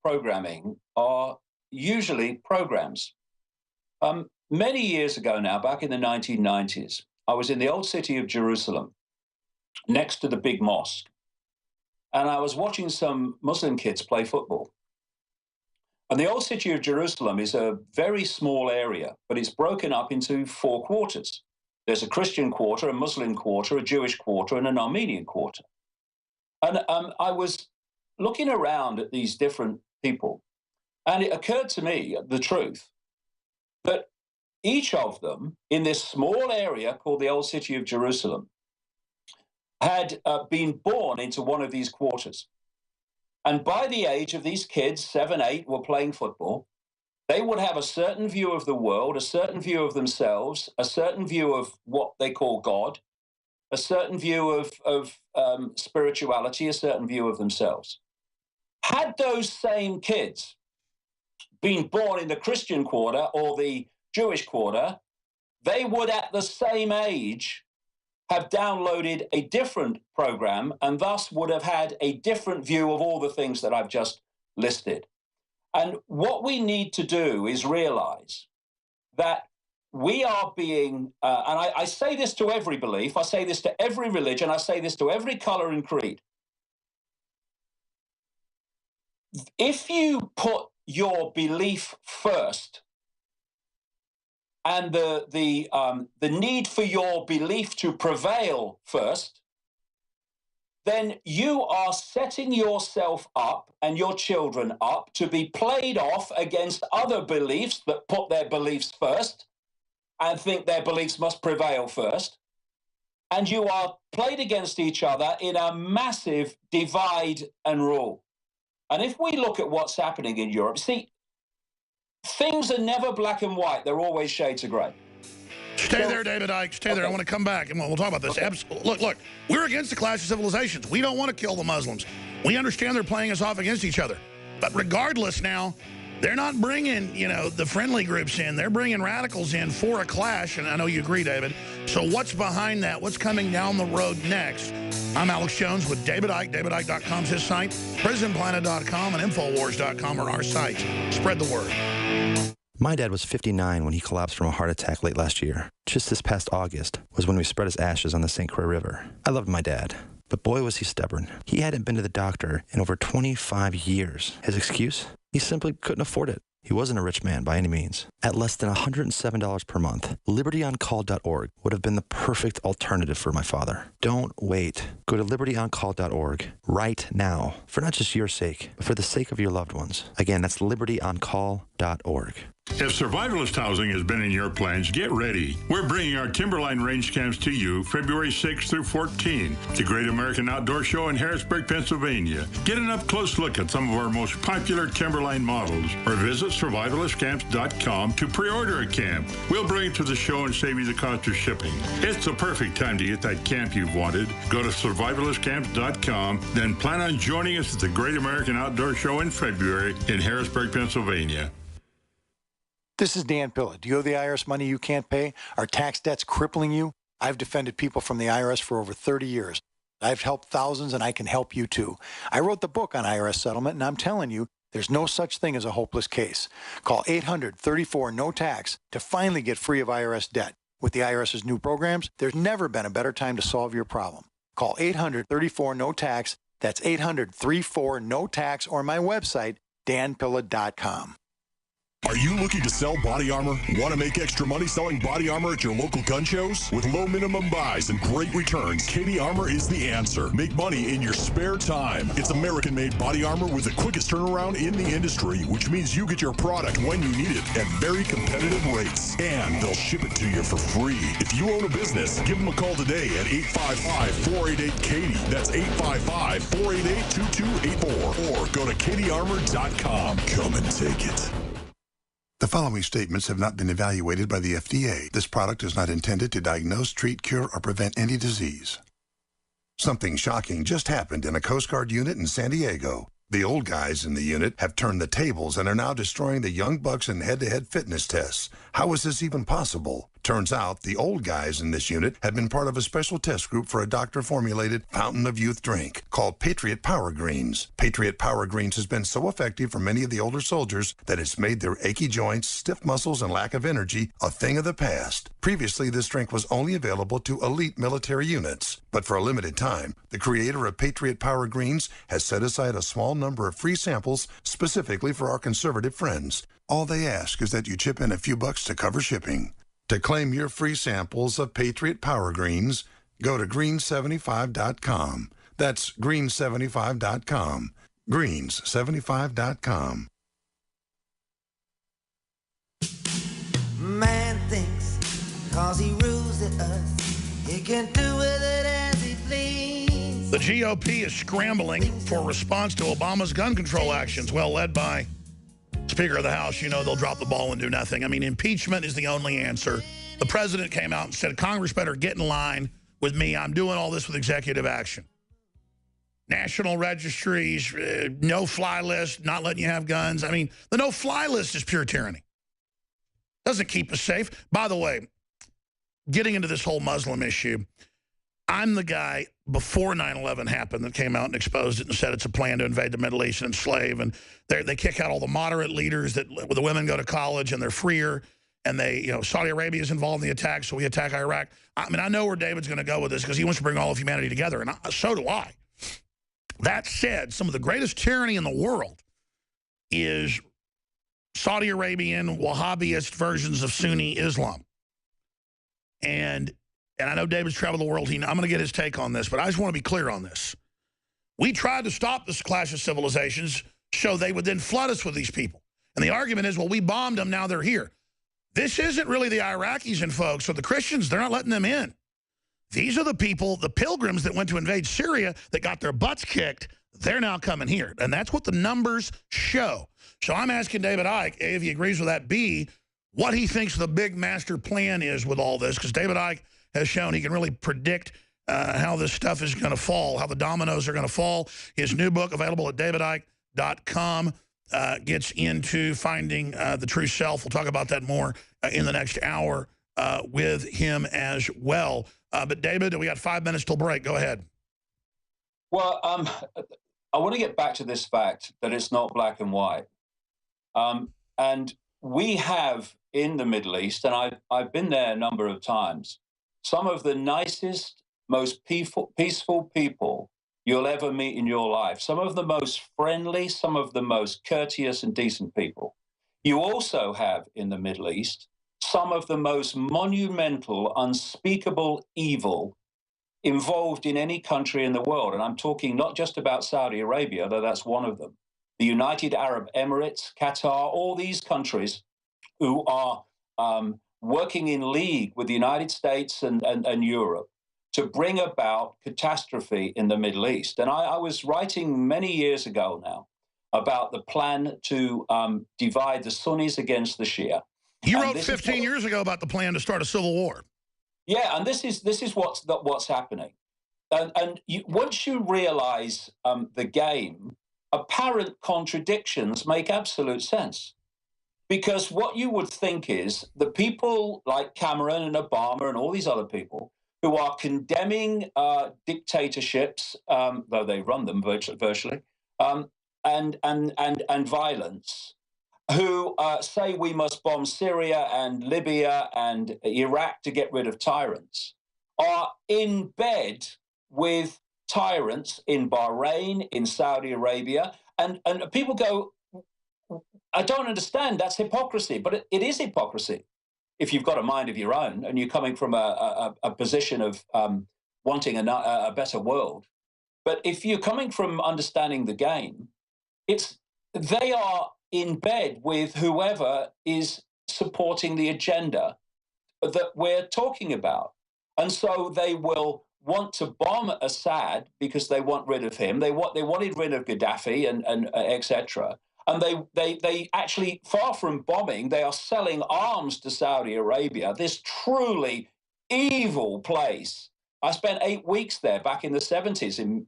programming are usually programs. Many years ago now, back in the 1990s, I was in the old city of Jerusalem, next to the big mosque, and I was watching some Muslim kids play football. And the old city of Jerusalem is a very small area, but it's broken up into 4 quarters. There's a Christian quarter, a Muslim quarter, a Jewish quarter, and an Armenian quarter. And I was looking around at these different people, and it occurred to me, the truth, that each of them in this small area called the Old City of Jerusalem had been born into one of these quarters. And by the age of these kids, 7, 8, were playing football, they would have a certain view of the world, a certain view of themselves, a certain view of what they call God, a certain view of spirituality, a certain view of themselves. Had those same kids been born in the Christian quarter or the Jewish quarter, they would at the same age have downloaded a different program and thus would have had a different view of all the things that I've just listed. And what we need to do is realize that we are being, and I say this to every belief, I say this to every religion, I say this to every color and creed. If you put your belief first, and the need for your belief to prevail first, then you are setting yourself up and your children up to be played off against other beliefs that put their beliefs first and think their beliefs must prevail first. And you are played against each other in a massive divide and rule. And if we look at what's happening in Europe, see, things are never black and white. They're always shades of gray. Stay there, David Icke. Stay there. I want to come back, and we'll talk about this. Look, we're against the clash of civilizations. We don't want to kill the Muslims. We understand they're playing us off against each other. But regardless now, they're not bringing, the friendly groups in. They're bringing radicals in for a clash, and I know you agree, David. So what's behind that? What's coming down the road next? I'm Alex Jones with David Icke. DavidIcke.com is his site. PrisonPlanet.com and Infowars.com are our sites. Spread the word. My dad was 59 when he collapsed from a heart attack late last year. Just this past August was when we spread his ashes on the St. Croix River. I loved my dad, but boy was he stubborn. He hadn't been to the doctor in over 25 years. His excuse? He simply couldn't afford it. He wasn't a rich man by any means. At less than $107 per month, LibertyOnCall.org would have been the perfect alternative for my father. Don't wait. Go to LibertyOnCall.org right now, for not just your sake, but for the sake of your loved ones. Again, that's LibertyOnCall.org. If survivalist housing has been in your plans, get ready. We're bringing our Timberline range camps to you February 6th through 14th, the Great American Outdoor Show in Harrisburg, Pennsylvania. Get an up-close look at some of our most popular Timberline models, or visit survivalistcamps.com to pre-order a camp. We'll bring it to the show and save you the cost of shipping. It's the perfect time to get that camp you've wanted. Go to survivalistcamps.com, then plan on joining us at the Great American Outdoor Show in February in Harrisburg, Pennsylvania. This is Dan Pilla. Do you owe the IRS money you can't pay? Are tax debts crippling you? I've defended people from the IRS for over 30 years. I've helped thousands, and I can help you too. I wrote the book on IRS settlement, and I'm telling you, there's no such thing as a hopeless case. Call 800-34-NO-TAX to finally get free of IRS debt. With the IRS's new programs, there's never been a better time to solve your problem. Call 800-34-NO-TAX. That's 800-34-NO-TAX, or my website, danpilla.com. Are you looking to sell body armor? Want to make extra money selling body armor at your local gun shows? With low minimum buys and great returns, Katie Armor is the answer. Make money in your spare time. It's American-made body armor with the quickest turnaround in the industry, which means you get your product when you need it at very competitive rates. And they'll ship it to you for free. If you own a business, give them a call today at 855-488-KATIE. That's 855-488-2284. Or go to katiearmor.com. Come and take it. The following statements have not been evaluated by the FDA. This product is not intended to diagnose, treat, cure, or prevent any disease. Something shocking just happened in a Coast Guard unit in San Diego. The old guys in the unit have turned the tables and are now destroying the young bucks in head-to-head fitness tests. How is this even possible? Turns out the old guys in this unit had been part of a special test group for a doctor-formulated fountain of youth drink called Patriot Power Greens. Patriot Power Greens has been so effective for many of the older soldiers that it's made their achy joints, stiff muscles, and lack of energy a thing of the past. Previously, this drink was only available to elite military units. But for a limited time, the creator of Patriot Power Greens has set aside a small number of free samples specifically for our conservative friends. All they ask is that you chip in a few bucks to cover shipping. To claim your free samples of Patriot Power Greens, go to greens75.com. That's greens75.com. Greens75.com. Man, 'cause he rules the earth. He can do with it as he please. The GOP is scrambling for a response to Obama's gun control actions, well led by Speaker of the House. You know they'll drop the ball and do nothing. I mean, impeachment is the only answer. The president came out and said, Congress better get in line with me. I'm doing all this with executive action. National registries, no-fly list, not letting you have guns. I mean, the no-fly list is pure tyranny. Doesn't keep us safe. By the way, getting into this whole Muslim issue, I'm the guy before 9/11 happened that came out and exposed it and said it's a plan to invade the Middle East and enslave. And they kick out all the moderate leaders that the women go to college and they're freer. And they, you know, Saudi Arabia is involved in the attack, so we attack Iraq. I mean, I know where David's going to go with this because he wants to bring all of humanity together, and so do I. That said, some of the greatest tyranny in the world is Saudi Arabian, Wahhabist versions of Sunni Islam. And I know David's traveled the world. I'm going to get his take on this, but I just want to be clear on this. We tried to stop this clash of civilizations so they would then flood us with these people. And the argument is, well, we bombed them, now they're here. This isn't really the Iraqis and folks or the Christians. They're not letting them in. These are the people, the pilgrims that went to invade Syria that got their butts kicked. They're now coming here. And that's what the numbers show. So I'm asking David Icke, A, if he agrees with that, B, what he thinks the big master plan is with all this. Because David Icke has shown he can really predict how this stuff is going to fall, how the dominoes are going to fall. His new book, available at davidicke.com, gets into finding the true self. We'll talk about that more in the next hour with him as well. But David, we got 5 minutes till break. Go ahead. Well, I want to get back to this fact that it's not black and white. And we have in the Middle East, and I've been there a number of times, some of the nicest, most peaceful people you'll ever meet in your life. Some of the most friendly, some of the most courteous and decent people. You also have in the Middle East some of the most monumental, unspeakable evil involved in any country in the world. And I'm talking not just about Saudi Arabia, though that's one of them. The United Arab Emirates, Qatar, all these countries who are working in league with the United States and Europe to bring about catastrophe in the Middle East. And I was writing many years ago now about the plan to divide the Sunnis against the Shia. You wrote 15 years ago about the plan to start a civil war. Yeah, and this is what's happening. And once you realize the game, apparent contradictions make absolute sense. Because what you would think is the people like Cameron and Obama and all these other people who are condemning dictatorships, though they run them virtually, and violence, who say we must bomb Syria and Libya and Iraq to get rid of tyrants, are in bed with tyrants in Bahrain, in Saudi Arabia, and people go, I don't understand, that's hypocrisy, but it is hypocrisy if you've got a mind of your own and you're coming from a position of wanting a better world. But if you're coming from understanding the game, they are in bed with whoever is supporting the agenda that we're talking about. And so they will want to bomb Assad because they want rid of him. They wanted rid of Gaddafi and etc. And they actually, far from bombing, they are selling arms to Saudi Arabia, this truly evil place. I spent 8 weeks there back in the 70s in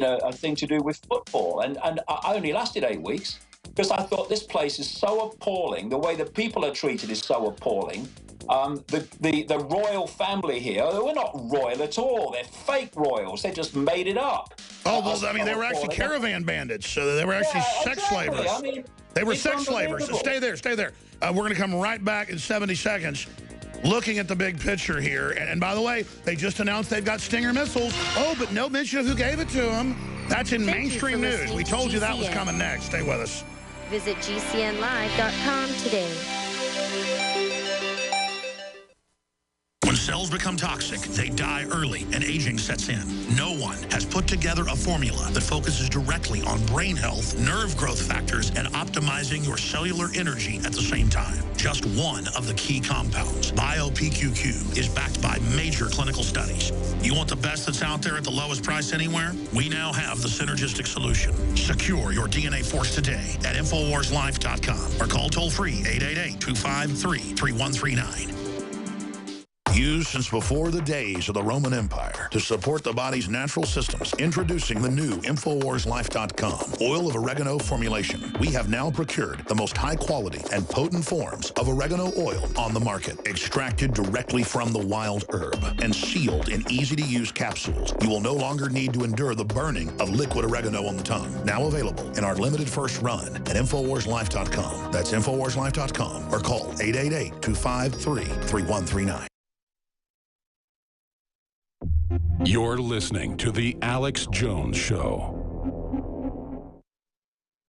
a thing to do with football. And I only lasted 8 weeks because I thought this place is so appalling. The way that people are treated is so appalling. The royal family here, we're not royal at all. They're fake royals. They just made it up. Oh, well, I mean, they were actually caravan bandits. So they were actually sex slavers. I mean, they were sex slavers. So stay there, stay there. We're going to come right back in 70 seconds looking at the big picture here. And by the way, they just announced they've got Stinger missiles. Oh, but no mention of who gave it to them. That's in mainstream news. We told you that was coming next. Stay with us. Visit GCNlive.com today. When cells become toxic, they die early and aging sets in. No one has put together a formula that focuses directly on brain health, nerve growth factors, and optimizing your cellular energy at the same time. just one of the key compounds. BioPQQ is backed by major clinical studies. You want the best that's out there at the lowest price anywhere? We now have the synergistic solution. Secure your DNA Force today at InfoWarsLife.com or call toll-free 888-253-3139. Used since before the days of the Roman Empire to support the body's natural systems. Introducing the new InfoWarsLife.com oil of oregano formulation. We have now procured the most high quality and potent forms of oregano oil on the market. Extracted directly from the wild herb and sealed in easy-to-use capsules. You will no longer need to endure the burning of liquid oregano on the tongue. Now available in our limited first run at InfoWarsLife.com. That's InfoWarsLife.com or call 888-253-3139. You're listening to The Alex Jones Show.